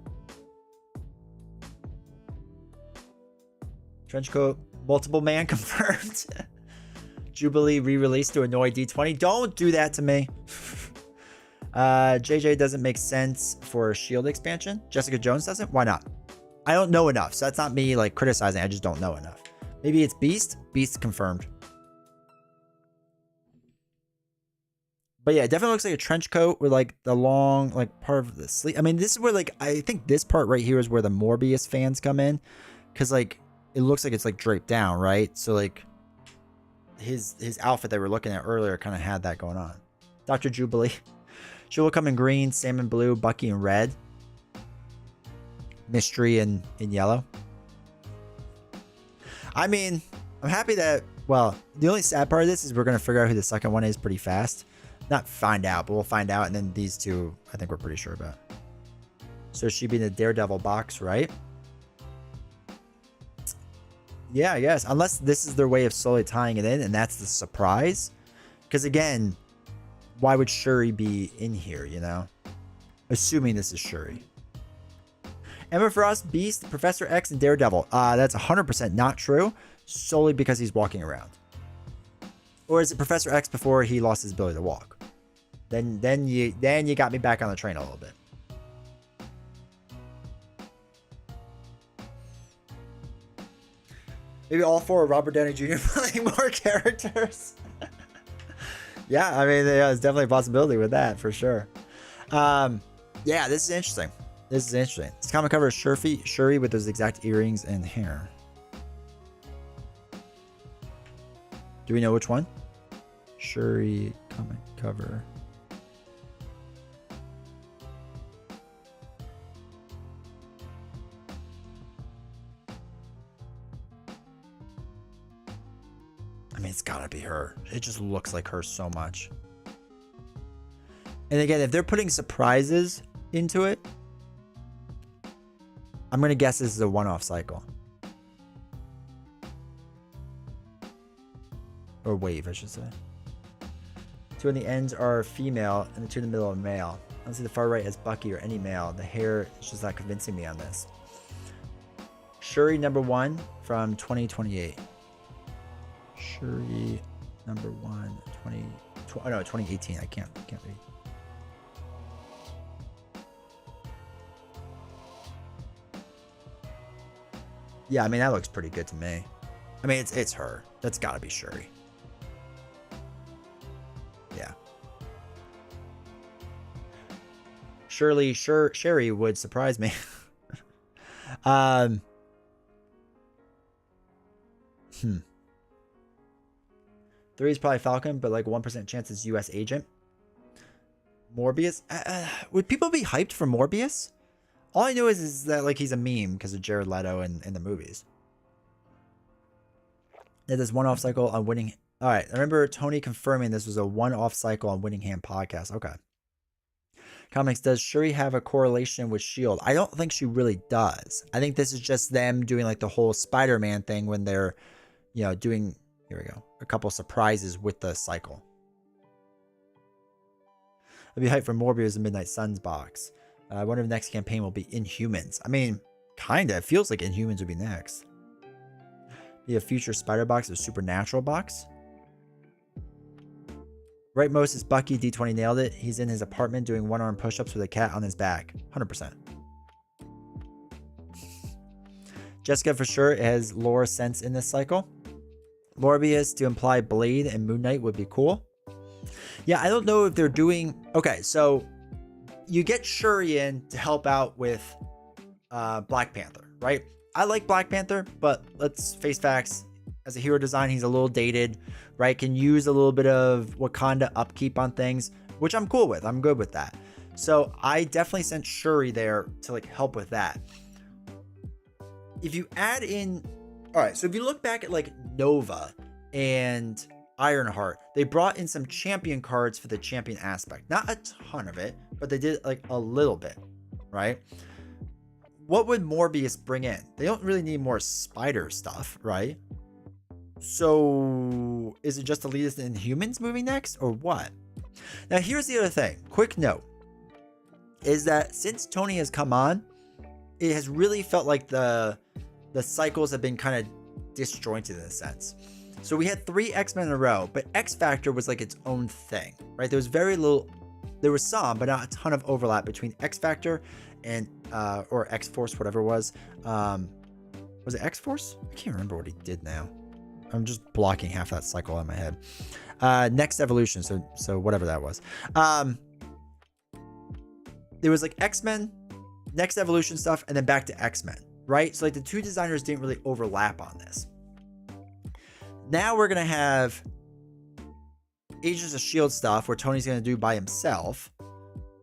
Trench coat, multiple man confirmed. Jubilee re-released to annoy D20. Don't do that to me. JJ doesn't make sense for a S.H.I.E.L.D. expansion. Jessica Jones doesn't? Why not? I don't know enough, so that's not me like criticizing. I just don't know enough. Maybe it's Beast. Beast confirmed. But yeah, it definitely looks like a trench coat with like the long like part of the sleeve. I mean, this is where like I think this part right here is where the Morbius fans come in, because like it looks like it's like draped down, right? So like his outfit that we were looking at earlier kind of had that going on. Dr. Jubilee. She will come in green, Sam in blue, Bucky in red, Mystery in yellow. I mean, I'm happy that, well, the only sad part of this is we're going to figure out who the second one is pretty fast. Not find out, but we'll find out. And then these 2, I think we're pretty sure about. So she'd be in the Daredevil box, right? Yeah, I guess. Unless this is their way of slowly tying it in, and that's the surprise. Because again, why would Shuri be in here, you know? Assuming this is Shuri. Emma Frost, Beast, Professor X, and Daredevil. That's 100% not true, solely because he's walking around. Or is it Professor X before he lost his ability to walk? Then you got me back on the train a little bit. Maybe all 4 of Robert Downey Jr. playing more characters. Yeah, I mean, there's definitely a possibility with that for sure. Yeah, this is interesting. This is interesting. This comic cover is Shuri with those exact earrings and hair. Do we know which one? Shuri comic cover. I mean, it's gotta be her. It just looks like her so much. And again, if they're putting surprises into it, I'm gonna guess this is a one-off cycle. Or wave, I should say. Two on the ends are female, and the two in the middle are male. I don't see the far right as Bucky or any male. The hair is just not convincing me on this. Shuri #1 from 2028. Shuri #1, 2018. I can't read. Yeah, I mean, that looks pretty good to me. I mean, it's her. That's got to be Shuri. Yeah. Surely, Sherry would surprise me. 3 is probably Falcon, but like 1% chance it's U.S. agent. Morbius. Would people be hyped for Morbius? All I know is that like he's a meme because of Jared Leto in the movies. There's one-off cycle on Winning. All right, I remember Tony confirming this was a one-off cycle on Winningham podcast. Okay. Comics, does Shuri have a correlation with S.H.I.E.L.D? I don't think she really does. I think this is just them doing like the whole Spider-Man thing when they're, you know, doing, here we go, a couple surprises with the cycle. I'd be hyped for Morbius and Midnight Suns box. I wonder if the next campaign will be Inhumans. I mean, kinda. It feels like Inhumans would be next. Be a future Spider box or Supernatural box. Right most is Bucky. D20 nailed it. He's in his apartment doing one-arm push-ups with a cat on his back. 100%. Jessica for sure has lore sense in this cycle. Morbius to imply Blade and Moon Knight would be cool. Yeah, I don't know if they're doing... Okay, so you get Shuri in to help out with Black Panther, right? I like Black Panther, but let's face facts. As a hero design, he's a little dated, right? Can use a little bit of Wakanda upkeep on things, which I'm cool with. I'm good with that. So I definitely sent Shuri there to like help with that. If you add in... All right, so if you look back at like Nova and Ironheart, they brought in some champion cards for the champion aspect. Not a ton of it, but they did like a little bit, right? What would Morbius bring in? They don't really need more spider stuff, right? So is it just to lead us in Humans moving next or what? Now here's the other thing. Quick note is that since Tony has come on, it has really felt like the cycles have been kind of disjointed in a sense. So we had 3 X-Men in a row, but X Factor was like its own thing, right? There was very little, there was some, but not a ton of overlap between X Factor and, or X Force, whatever it was. Was it X Force? I can't remember what he did now. I'm just blocking half that cycle in my head. Next Evolution, so whatever that was. There was like X-Men, Next Evolution stuff, and then back to X-Men, right? So like the 2 designers didn't really overlap on this. Now we're gonna have Agents of S.H.I.E.L.D. stuff where Tony's gonna do by himself,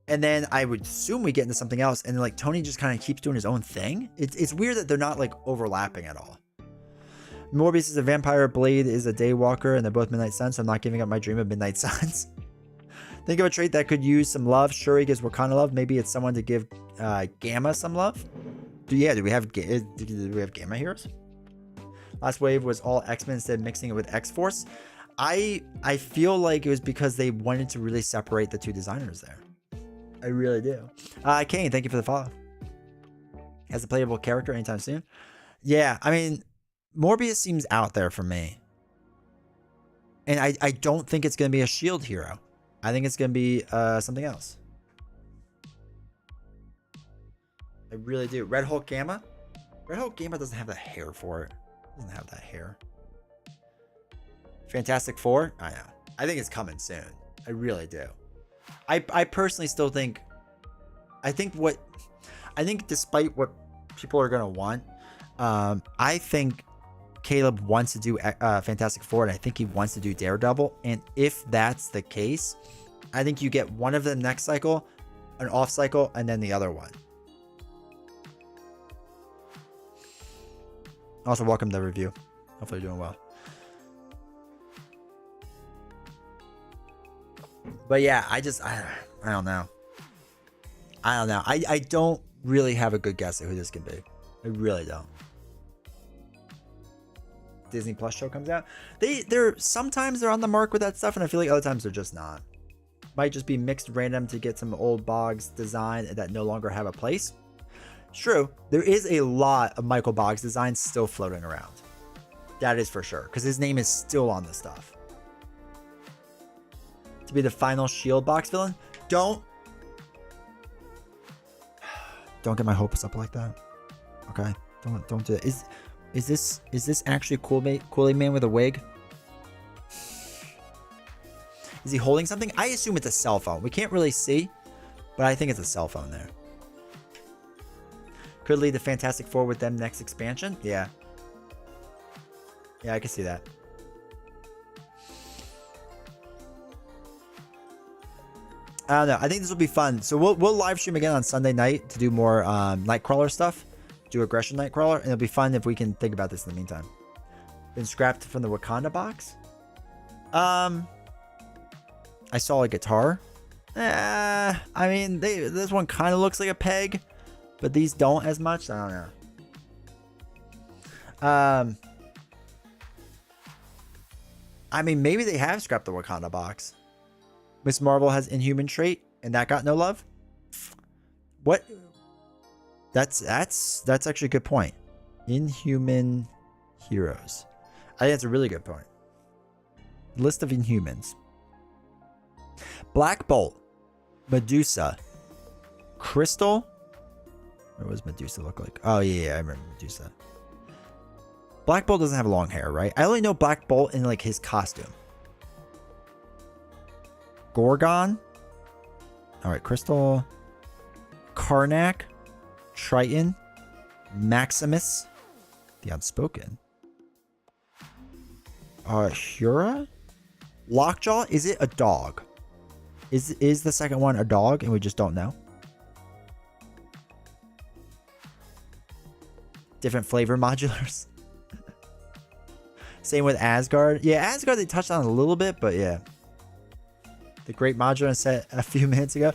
and then I would assume we get into something else, and then like Tony just kind of keeps doing his own thing. It's weird that they're not like overlapping at all. Morbius is a vampire, Blade is a daywalker, and they're both Midnight Suns, so I'm not giving up my dream of Midnight Suns. Think of a trait that could use some love. Shuri gives Wakanda love. Maybe it's someone to give Gamma some love. Do we have Gamma heroes? Last wave was all X-Men instead of mixing it with X-Force. I feel like it was because they wanted to really separate the 2 designers there. I really do. Kane, thank you for the follow. Has a playable character anytime soon? Yeah, I mean... Morbius seems out there for me. And I don't think it's going to be a S.H.I.E.L.D. hero. I think it's going to be something else. I really do. Red Hulk Gamma? Red Hulk Gamma doesn't have the hair for it. Doesn't have that hair. Fantastic Four? I know. I think it's coming soon. I really do. I personally still think... I think despite what people are going to want, I think Caleb wants to do Fantastic Four, and I think he wants to do Daredevil. And if that's the case, I think you get one of them next cycle, an off cycle, and then the other one. Also, welcome to the review. Hopefully you're doing well. But yeah, I don't know. I don't really have a good guess at who this can be. I really don't. Disney Plus show comes out. They're sometimes they're on the mark with that stuff, and I feel like other times they're just not. Might just be mixed random to get some old Boggs design that no longer have a place. It's true. There is a lot of Michael Boggs designs still floating around. That is for sure, because his name is still on the stuff. To be the final S.H.I.E.L.D. box villain, don't get my hopes up like that. Okay, don't do it. Is this actually Kool-Aid Man with a wig? Is he holding something? I assume it's a cell phone. We can't really see, but I think it's a cell phone there. Could lead the Fantastic Four with them next expansion. Yeah, I can see that. I don't know. I think this will be fun. So we'll live stream again on Sunday night to do more Nightcrawler stuff. Do Aggression Nightcrawler. And it'll be fun if we can think about this in the meantime. Been scrapped from the Wakanda box. I saw a guitar. I mean, this one kind of looks like a peg. But these don't as much. I don't know. I mean, maybe they have scrapped the Wakanda box. Miss Marvel has Inhuman trait, and that got no love. What? That's actually a good point. Inhuman heroes. I think that's a really good point. List of Inhumans. Black Bolt, Medusa, Crystal. What does Medusa look like? Oh yeah, I remember Medusa. Black Bolt doesn't have long hair, right? I only know Black Bolt in like his costume. Gorgon. All right, Crystal. Karnak. Triton. Maximus. The Unspoken. Hura. Lockjaw. Is it a dog? Is the second one a dog and we just don't know? Different flavor modulars. Same with Asgard. Yeah, Asgard they touched on a little bit, but yeah. The Great Modular set a few minutes ago.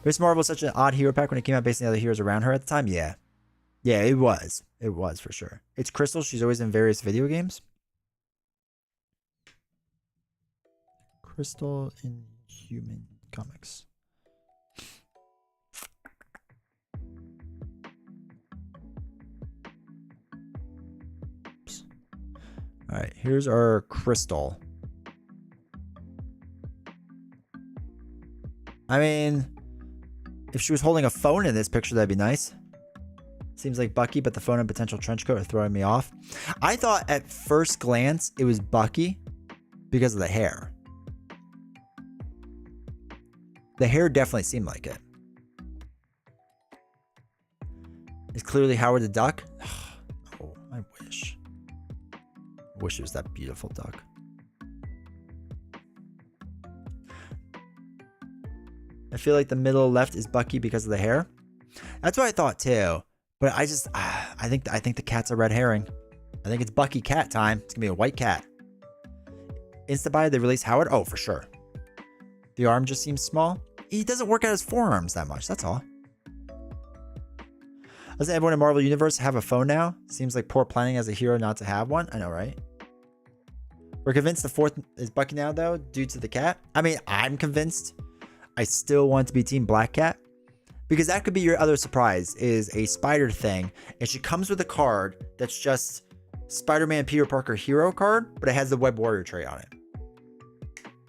Miss Marvel was such an odd hero pack when it came out based on the other heroes around her at the time. Yeah. Yeah, it was. It was for sure. It's Crystal. She's always in various video games. Crystal in Human Comics. Oops. All right, here's our Crystal. I mean, if she was holding a phone in this picture, that'd be nice. Seems like Bucky, but the phone and potential trench coat are throwing me off. I thought at first glance it was Bucky because of the hair. The hair definitely seemed like it. It's clearly Howard the Duck. Oh, I wish. I wish it was that beautiful duck. I feel like the middle left is Bucky because of the hair. That's what I thought too. But I think the cat's a red herring. I think it's Bucky cat time. It's gonna be a white cat. Instabuy, they release Howard. Oh, for sure. The arm just seems small. He doesn't work out his forearms that much. That's all. Doesn't everyone in Marvel Universe have a phone now? Seems like poor planning as a hero not to have one. I know, right? We're convinced the fourth is Bucky now, though, due to the cat. I mean, I'm convinced. I still want to be Team Black Cat. Because that could be your other surprise, is a spider thing. And she comes with a card that's just Spider-Man Peter Parker hero card, but it has the Web Warrior trait on it.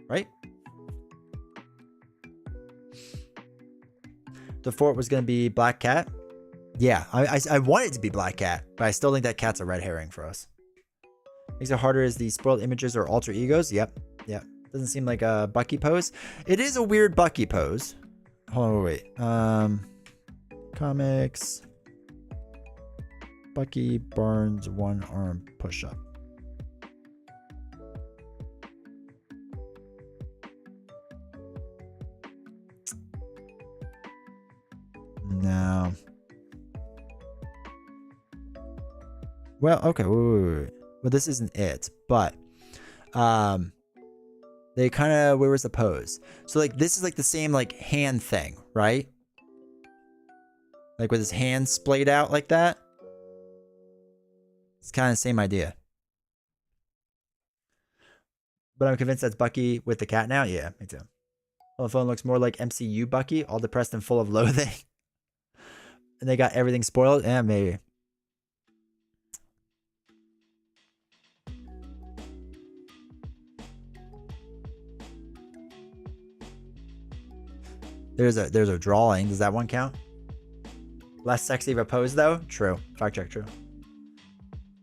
Right? The fourth was going to be Black Cat. Yeah, I want it to be Black Cat, but I still think that cat's a red herring for us. Makes it harder as the spoiled images or alter egos. Yep. Doesn't seem like a Bucky pose. It is a weird Bucky pose. Hold on, wait. Comics. Bucky Barnes one arm push up. No. Well, okay. Wait. Well, this isn't it, but they kind of, where was the pose? So like this is like the same like hand thing, right? Like with his hand splayed out like that. It's kind of the same idea. But I'm convinced that's Bucky with the cat now. Yeah, me too. Well, the phone looks more like MCU Bucky, all depressed and full of loathing. And they got everything spoiled. Yeah, maybe. There's a drawing. Does that one count? Less sexy of a pose though? True. Fact check, true.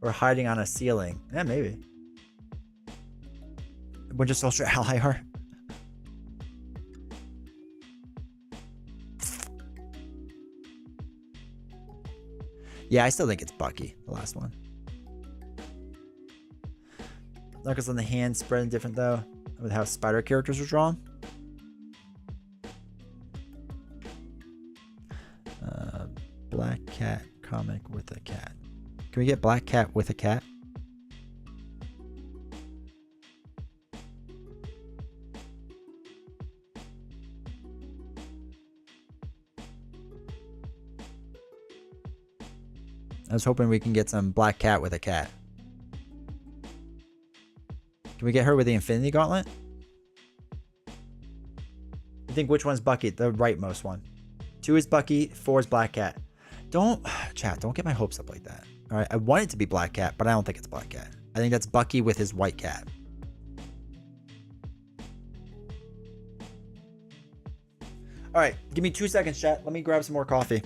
Or hiding on a ceiling. Yeah, maybe. Winter Soldier ally art. Yeah, I still think it's Bucky, the last one. Knuckles on the hand spreading different though, with how spider characters are drawn. Black cat comic with a cat. Can we get black cat with a cat? I was hoping we can get some black cat with a cat. Can we get her with the Infinity Gauntlet? I think which one's Bucky? The rightmost one. 2 is Bucky, 4 is Black Cat. Don't get my hopes up like that. All right, I want it to be Black Cat, but I don't think it's Black Cat. I think that's Bucky with his white cat. All right, give me 2 seconds, chat. Let me grab some more coffee.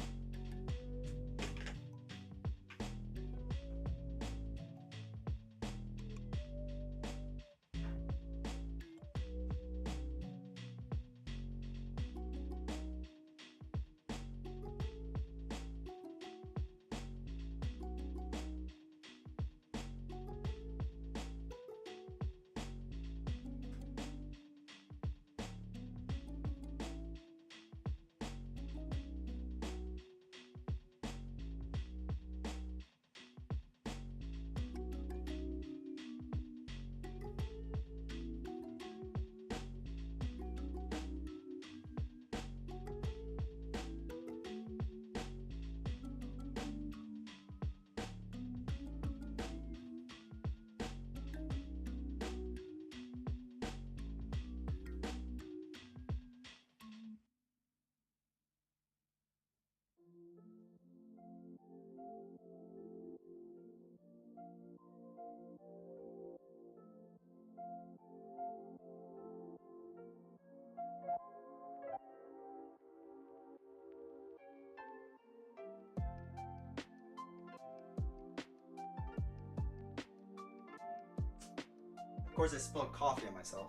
Of course, I spilled coffee on myself.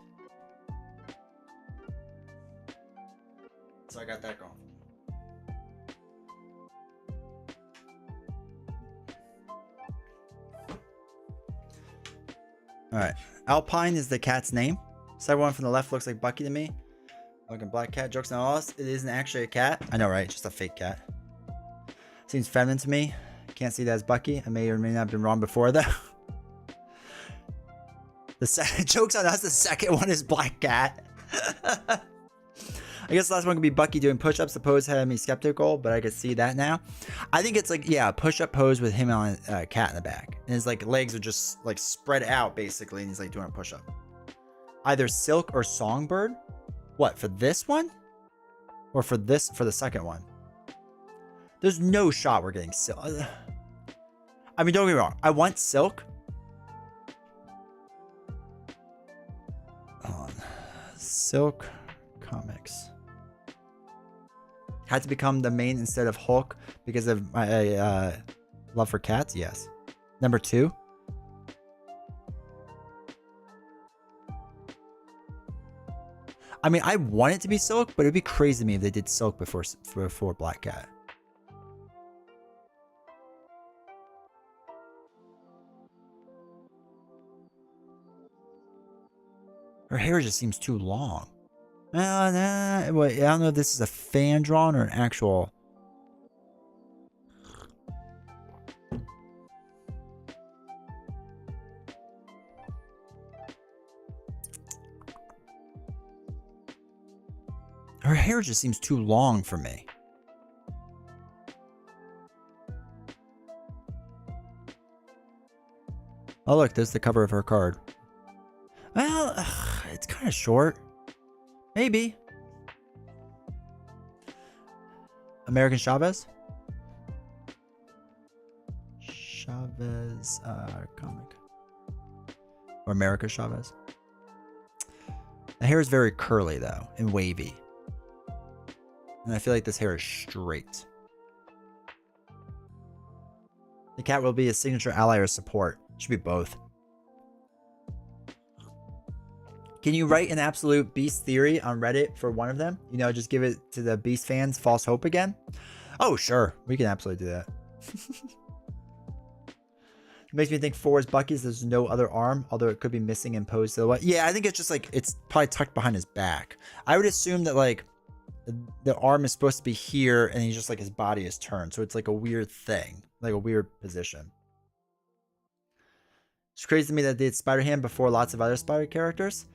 So I got that going. Alright. Alpine is the cat's name. Side one from the left looks like Bucky to me. Looking black cat. Jokes on all us. It isn't actually a cat. I know, right? Just a fake cat. Seems feminine to me. Can't see that as Bucky. I may or may not have been wrong before, though. The joke's on us, the second one is Black Cat. I guess the last one could be Bucky doing push-ups. The pose had me skeptical, but I could see that now. I think it's like, yeah, a push-up pose with him on a cat in the back. And his like legs are just like spread out basically, and he's like doing a push-up. Either Silk or Songbird. What, for this one? Or for the second one? There's no shot we're getting Silk. I mean, don't get me wrong. I want Silk. Silk Comics had to become the main instead of Hulk because of my love for cats. Yes. Number 2. I mean, I want it to be Silk, but it'd be crazy to me if they did Silk before Black Cat. Her hair just seems too long. Wait, I don't know if this is a fan drawn or an actual Her hair just seems too long for me. Oh, look, there's the cover of her card. Well, it's kind of short. Maybe. American Chavez? Chavez comic. Or America Chavez. The hair is very curly, though, and wavy. And I feel like this hair is straight. The cat will be a signature ally or support. Should be both. Can you write an absolute Beast theory on Reddit for one of them? You know, just give it to the Beast fans false hope again? Oh, sure. We can absolutely do that. It makes me think 4 is Bucky's. There's no other arm, although it could be missing in pose silhouette. Yeah, I think it's just like, it's probably tucked behind his back. I would assume that like the arm is supposed to be here and he's just like his body is turned. So it's like a weird thing, like a weird position. It's crazy to me that they did Spider-Ham before lots of other Spider characters.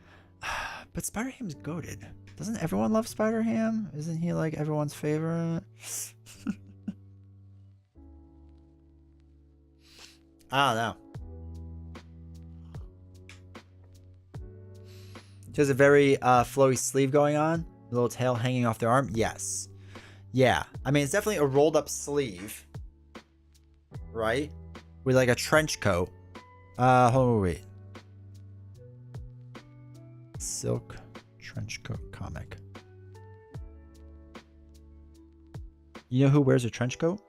But Spider-Ham's goated. Doesn't everyone love Spider-Ham? Isn't he like everyone's favorite? I don't know. There's a very flowy sleeve going on. A little tail hanging off their arm. Yes. Yeah. I mean, it's definitely a rolled up sleeve. Right? With like a trench coat. Hold on, wait. Silk trench coat comic. You know who wears a trench coat?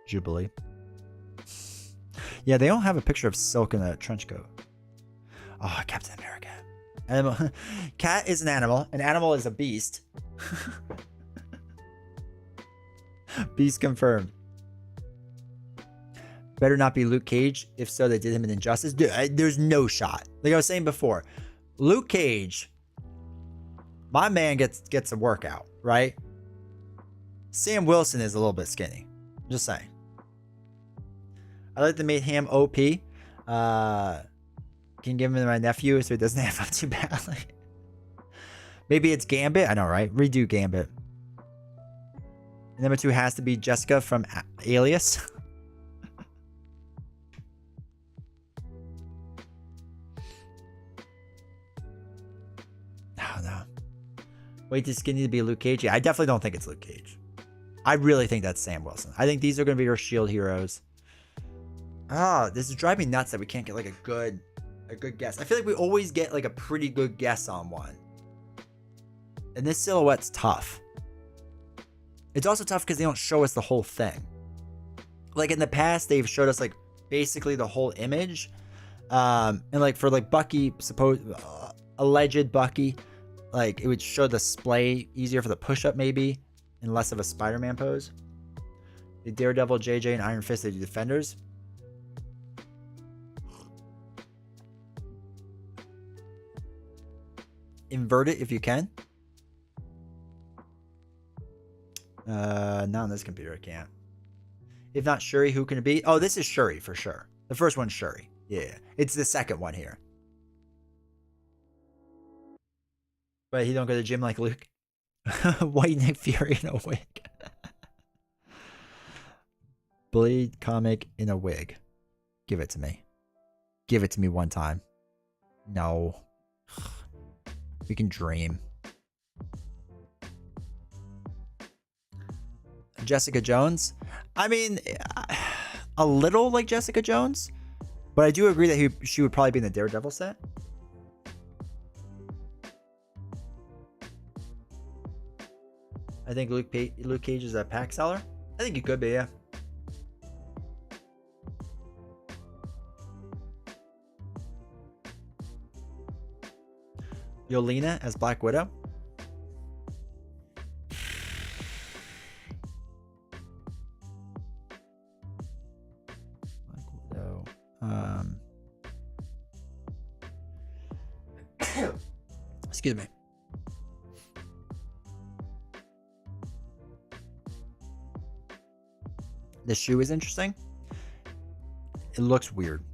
Jubilee. Yeah, they don't have a picture of Silk in a trench coat. Oh, Captain America. Animal. Cat is an animal. An animal is a beast. Beast confirmed. Better not be Luke Cage. If so, they did him an injustice. Dude, there's no shot. Like I was saying before, Luke Cage, my man gets a workout, right? Sam Wilson is a little bit skinny. Just saying. I like to make him OP. Can give him to my nephew so he doesn't have up too badly. Maybe it's Gambit. I know, right? Redo Gambit. And number 2 has to be Jessica from Alias. Oh, no. Wait, too skinny to be Luke Cage? Yeah, I definitely don't think it's Luke Cage. I really think that's Sam Wilson. I think these are going to be our S.H.I.E.L.D. heroes. Ah, this is driving me nuts that we can't get like a good guess. I feel like we always get like a pretty good guess on one. And this silhouette's tough. It's also tough because they don't show us the whole thing. Like in the past, they've showed us like basically the whole image. And like for like Bucky, alleged Bucky, like it would show the splay easier for the push-up maybe, and less of a Spider-Man pose. The Daredevil, JJ, and Iron Fist, they do defenders. Invert it if you can. Not on this computer, I can't. If not Shuri, who can it be? Oh, this is Shuri for sure. The first one's Shuri. Yeah, it's the second one here. But he don't go to the gym like Luke. White Nick Fury in a wig. Blade comic in a wig. Give it to me. Give it to me one time. No. We can dream. Jessica Jones. I mean, a little like Jessica Jones, but I do agree that she would probably be in the Daredevil set. I think Luke Cage is a pack seller. I think he could be, yeah. Yelena as Black Widow. Black Widow. Excuse me. The shoe is interesting. It looks weird.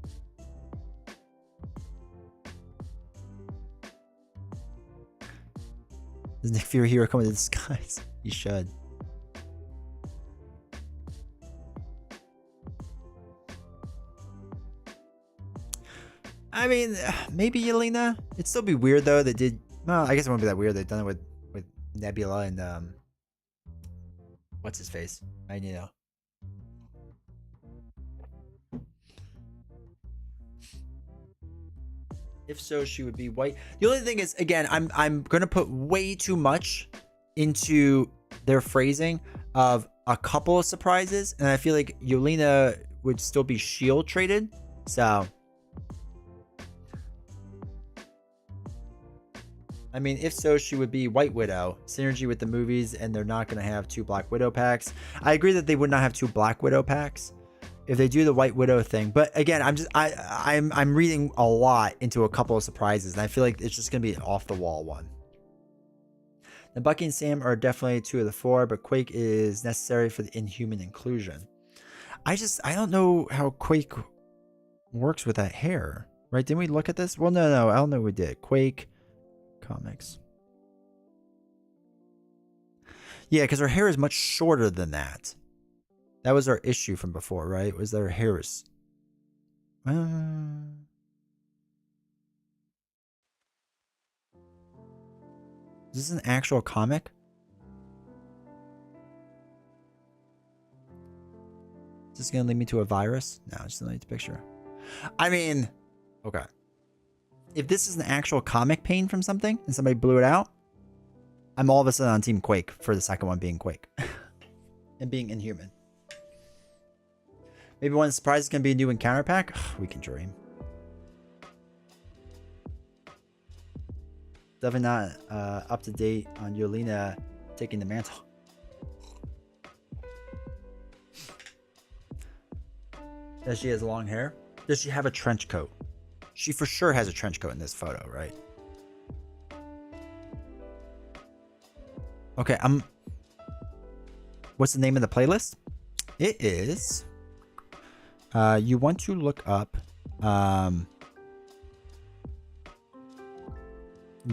Does Nick Fury hero come in disguise? He should. I mean, maybe Yelena. It'd still be weird though. They did. Well, I guess it won't be that weird. They've done it with Nebula and what's his face? Magneto. If so, she would be white. The only thing is, again, I'm gonna put way too much into their phrasing of a couple of surprises, and I feel like Yelena would still be S.H.I.E.L.D. traded. So, I mean, if so, she would be White Widow. Synergy with the movies, and they're not gonna have 2 Black Widow packs. I agree that they would not have 2 Black Widow packs if they do the White Widow thing. But again, I'm reading a lot into a couple of surprises, and I feel like it's just gonna be an off the wall one. The Bucky and Sam are definitely 2 of the 4, but Quake is necessary for the Inhuman inclusion. I don't know how Quake works with that hair, right? Didn't we look at this? Well, no, I don't know. We did Quake comics. Yeah, because her hair is much shorter than that. That was our issue from before, right? Was that her hair is... Is this an actual comic? Is this going to lead me to a virus? No, it's just going to lead to a picture. I mean, okay. If this is an actual comic pane from something and somebody blew it out, I'm all of a sudden on Team Quake for the second one being Quake. And being Inhuman. Maybe one of the surprises can be a new encounter pack? We can dream. Definitely not up to date on Yelena taking the mantle. Does she has long hair? Does she have a trench coat? She for sure has a trench coat in this photo, right? Okay, what's the name of the playlist? It is... you want to look up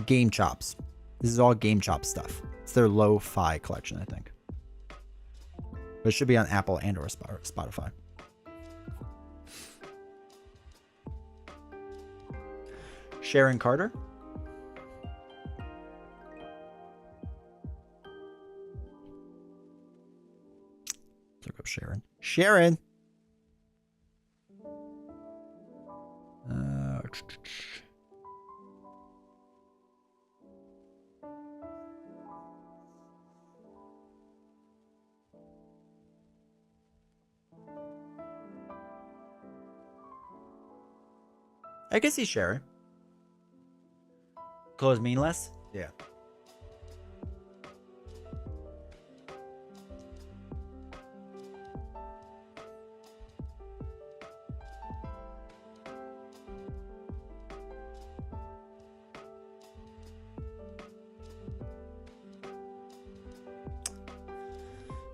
Game Chops. This is all Game Chop stuff. It's their lo-fi collection, I think. But it should be on Apple and or Spotify. Sharon Carter. Look up Sharon. Sharon! I can see Sharon. Clothes mean less? Yeah.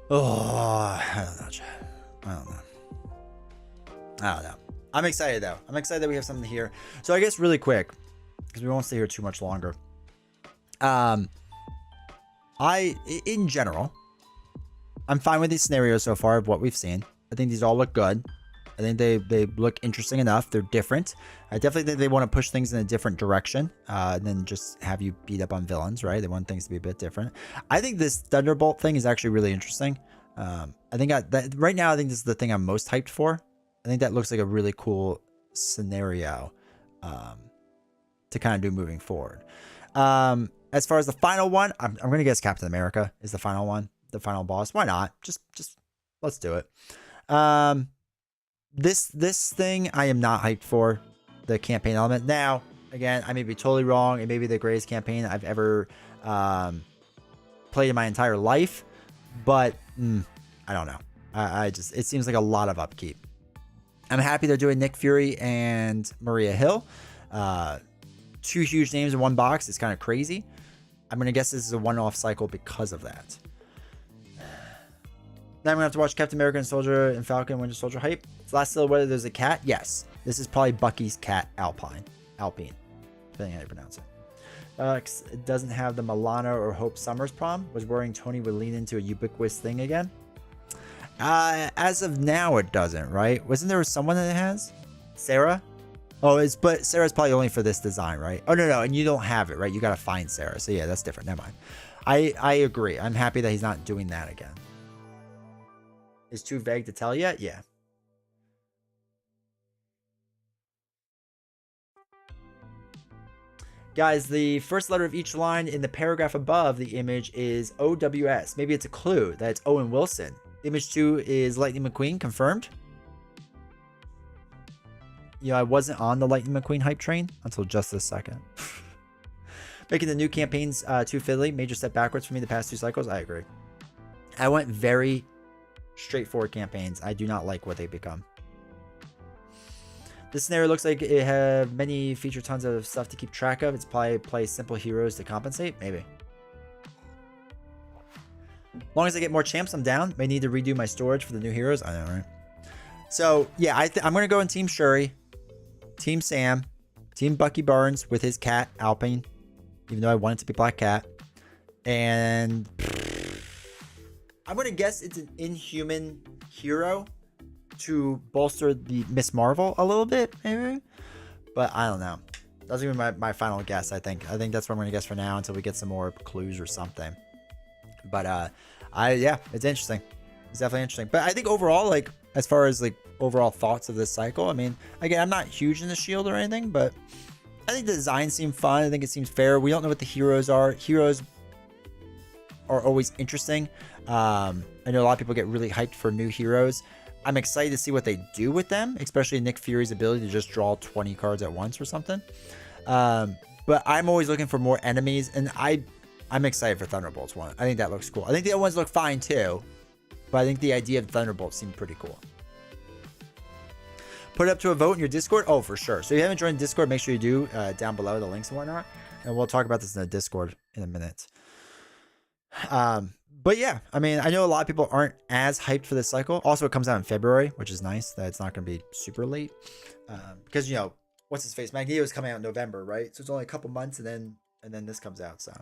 Oh, I don't know, Chad. I don't know. I'm excited though. I'm excited that we have something here. So I guess really quick, because we won't stay here too much longer. In general, I'm fine with these scenarios so far of what we've seen. I think these all look good. I think they look interesting enough. They're different. I definitely think they want to push things in a different direction than just have you beat up on villains, right? They want things to be a bit different. I think this Thunderbolt thing is actually really interesting. I think right now, I think this is the thing I'm most hyped for. I think that looks like a really cool scenario to kind of do moving forward. As far as the final one, I'm going to guess Captain America is the final one, the final boss. Why not? Just let's do it. This thing I am not hyped for, the campaign element. Now, again, I may be totally wrong. It may be the greatest campaign I've ever played in my entire life, but I don't know. It seems like a lot of upkeep. I'm happy they're doing Nick Fury and Maria Hill. 2 huge names in one box. It's kind of crazy. I'm going to guess this is a one-off cycle because of that. Then I'm going to have to watch Captain America and Soldier and Falcon Winter Soldier hype. It's last silhouette, there's a cat. Yes. This is probably Bucky's cat, Alpine, depending on how you pronounce it. It doesn't have the Milano or Hope Summers prom. Was worrying Tony would lean into a ubiquitous thing again. As of now, it doesn't, right? Wasn't there someone that has? Sarah? Oh, but Sarah's probably only for this design, right? Oh, no, and you don't have it, right? You got to find Sarah. So yeah, that's different. Never mind. I agree. I'm happy that he's not doing that again. Is too vague to tell yet? Yeah. Guys, the first letter of each line in the paragraph above the image is OWS. Maybe it's a clue that it's Owen Wilson. Image 2 is Lightning McQueen, confirmed. You know, I wasn't on the Lightning McQueen hype train until just this second. Making the new campaigns too fiddly, major step backwards for me the past 2 cycles. I agree. I went very straightforward campaigns. I do not like what they become. This scenario looks like it had many feature tons of stuff to keep track of. It's probably play simple heroes to compensate. Maybe. As long as I get more champs, I'm down. May need to redo my storage for the new heroes. I know, right? So, yeah, I'm going to go in Team Shuri, Team Sam, Team Bucky Barnes with his cat, Alpine, even though I want it to be Black Cat. And I'm going to guess it's an Inhuman hero to bolster the Miss Marvel a little bit, maybe. But I don't know. That's going to be my final guess, I think. I think that's what I'm going to guess for now until we get some more clues or something. But yeah, it's interesting. It's definitely interesting. But I think overall, like, as far as like overall thoughts of this cycle, I mean, again, I'm not huge in the Shield or anything, but I think the design seemed fun. I think it seems fair. We don't know what the heroes are. Heroes are always interesting. I know a lot of people get really hyped for new heroes. I'm excited to see what they do with them, especially Nick Fury's ability to just draw 20 cards at once or something. But I'm always looking for more enemies, and I'm excited for Thunderbolts 1. I think that looks cool. I think the other ones look fine too, but I think the idea of Thunderbolts seemed pretty cool. Put it up to a vote in your Discord? Oh, for sure. So if you haven't joined Discord, make sure you do down below, the links and whatnot. And we'll talk about this in the Discord in a minute. But yeah, I mean, I know a lot of people aren't as hyped for this cycle. Also, it comes out in February, which is nice that it's not going to be super late. Because, you know, what's his face? Magneto is coming out in November, right? So it's only a couple months and then this comes out. So,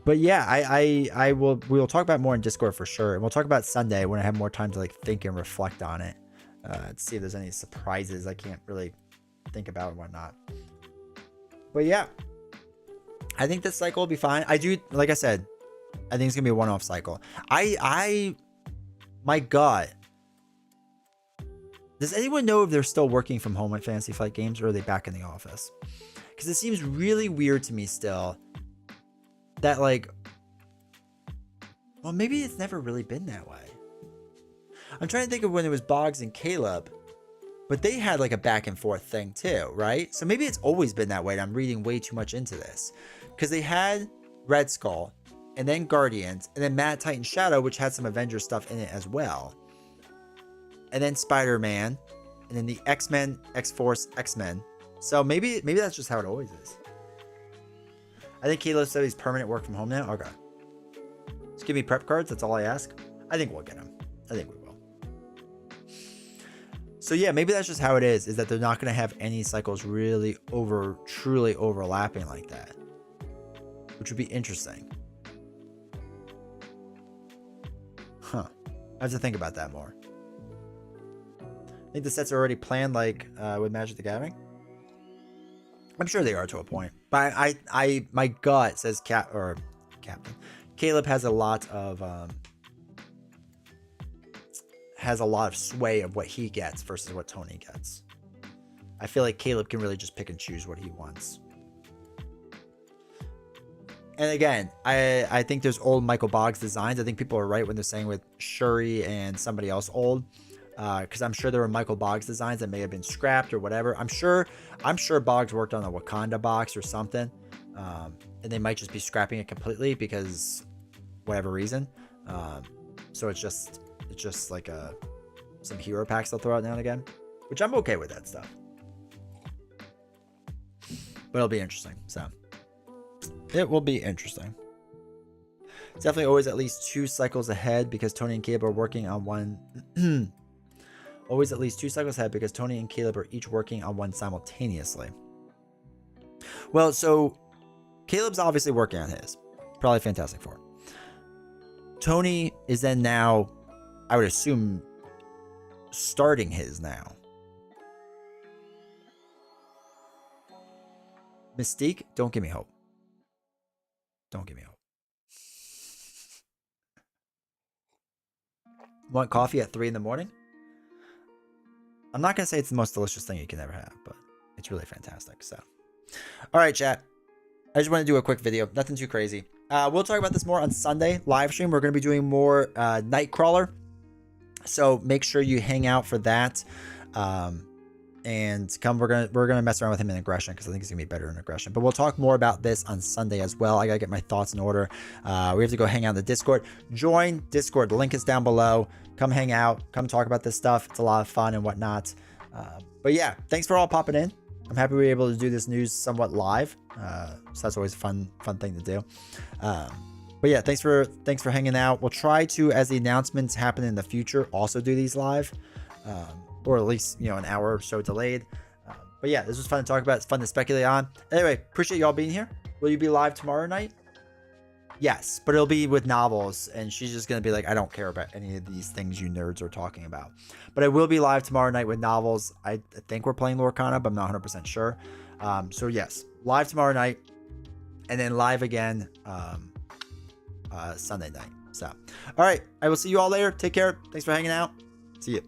but yeah, we will talk about more in Discord for sure. And we'll talk about Sunday when I have more time to like think and reflect on it. To see if there's any surprises I can't really think about and whatnot. But yeah. I think this cycle will be fine. I do, like I said, I think it's gonna be a one-off cycle. My God, does anyone know if they're still working from home at Fantasy Flight Games, or are they back in the office? Because it seems really weird to me still that, like, well, maybe it's never really been that way. I'm trying to think of when it was Boggs and Caleb, but they had like a back and forth thing too, right? So maybe it's always been that way, and I'm reading way too much into this. Because they had Red Skull, and then Guardians, and then Mad Titan Shadow, which had some Avengers stuff in it as well. And then Spider-Man, and then the X-Men, X-Force, X-Men. So maybe that's just how it always is. I think Caleb said he's permanent work from home now. Okay. Just give me prep cards. That's all I ask. I think we'll get them. I think we will. So yeah, maybe that's just how it is that they're not going to have any cycles really truly overlapping like that. Which would be interesting. Huh. I have to think about that more. I think the sets are already planned, like with Magic the Gathering. I'm sure they are to a point, but my gut says Captain Caleb has a lot of sway of what he gets versus what Tony gets. I feel like Caleb can really just pick and choose what he wants. And again, I think there's old Michael Boggs designs. I think people are right when they're saying with Shuri and somebody else old. Because I'm sure there were Michael Boggs designs that may have been scrapped or whatever. I'm sure Boggs worked on a Wakanda box or something. And they might just be scrapping it completely because whatever reason. So it's just like some hero packs they'll throw out now and again. Which I'm okay with that stuff. But it'll be interesting. So it will be interesting. It's definitely always at least 2 cycles ahead because Tony and Caleb are working on one. Always at least 2 cycles ahead because Tony and Caleb are each working on one simultaneously. Well, so Caleb's obviously working on his. Probably Fantastic Four. Tony is then now, I would assume, starting his now. Mystique, don't give me hope. Don't give me hope. Want coffee at 3 in the morning? I'm not going to say it's the most delicious thing you can ever have, but it's really fantastic. So, all right, chat. I just want to do a quick video. Nothing too crazy. We'll talk about this more on Sunday live stream. We're going to be doing more Nightcrawler. So make sure you hang out for that. And come, we're gonna mess around with him in aggression because I think he's gonna be better in aggression. But we'll talk more about this on Sunday as well. I gotta get my thoughts in order. We have to go hang out in the Discord. Join Discord. The link is down below. Come hang out. Come talk about this stuff. It's a lot of fun and whatnot. But yeah, thanks for all popping in. I'm happy we were able to do this news somewhat live. So that's always a fun thing to do. But yeah, thanks for hanging out. We'll try to, as the announcements happen in the future, also do these live. Or at least, an hour or so delayed. But yeah, this was fun to talk about. It's fun to speculate on. Anyway, appreciate y'all being here. Will you be live tomorrow night? Yes, but it'll be with novels, and she's just going to be like, I don't care about any of these things you nerds are talking about. But I will be live tomorrow night with novels. I think we're playing Lorcana, but I'm not 100% sure. So yes, live tomorrow night, and then live again Sunday night. So, all right, I will see you all later. Take care. Thanks for hanging out. See you.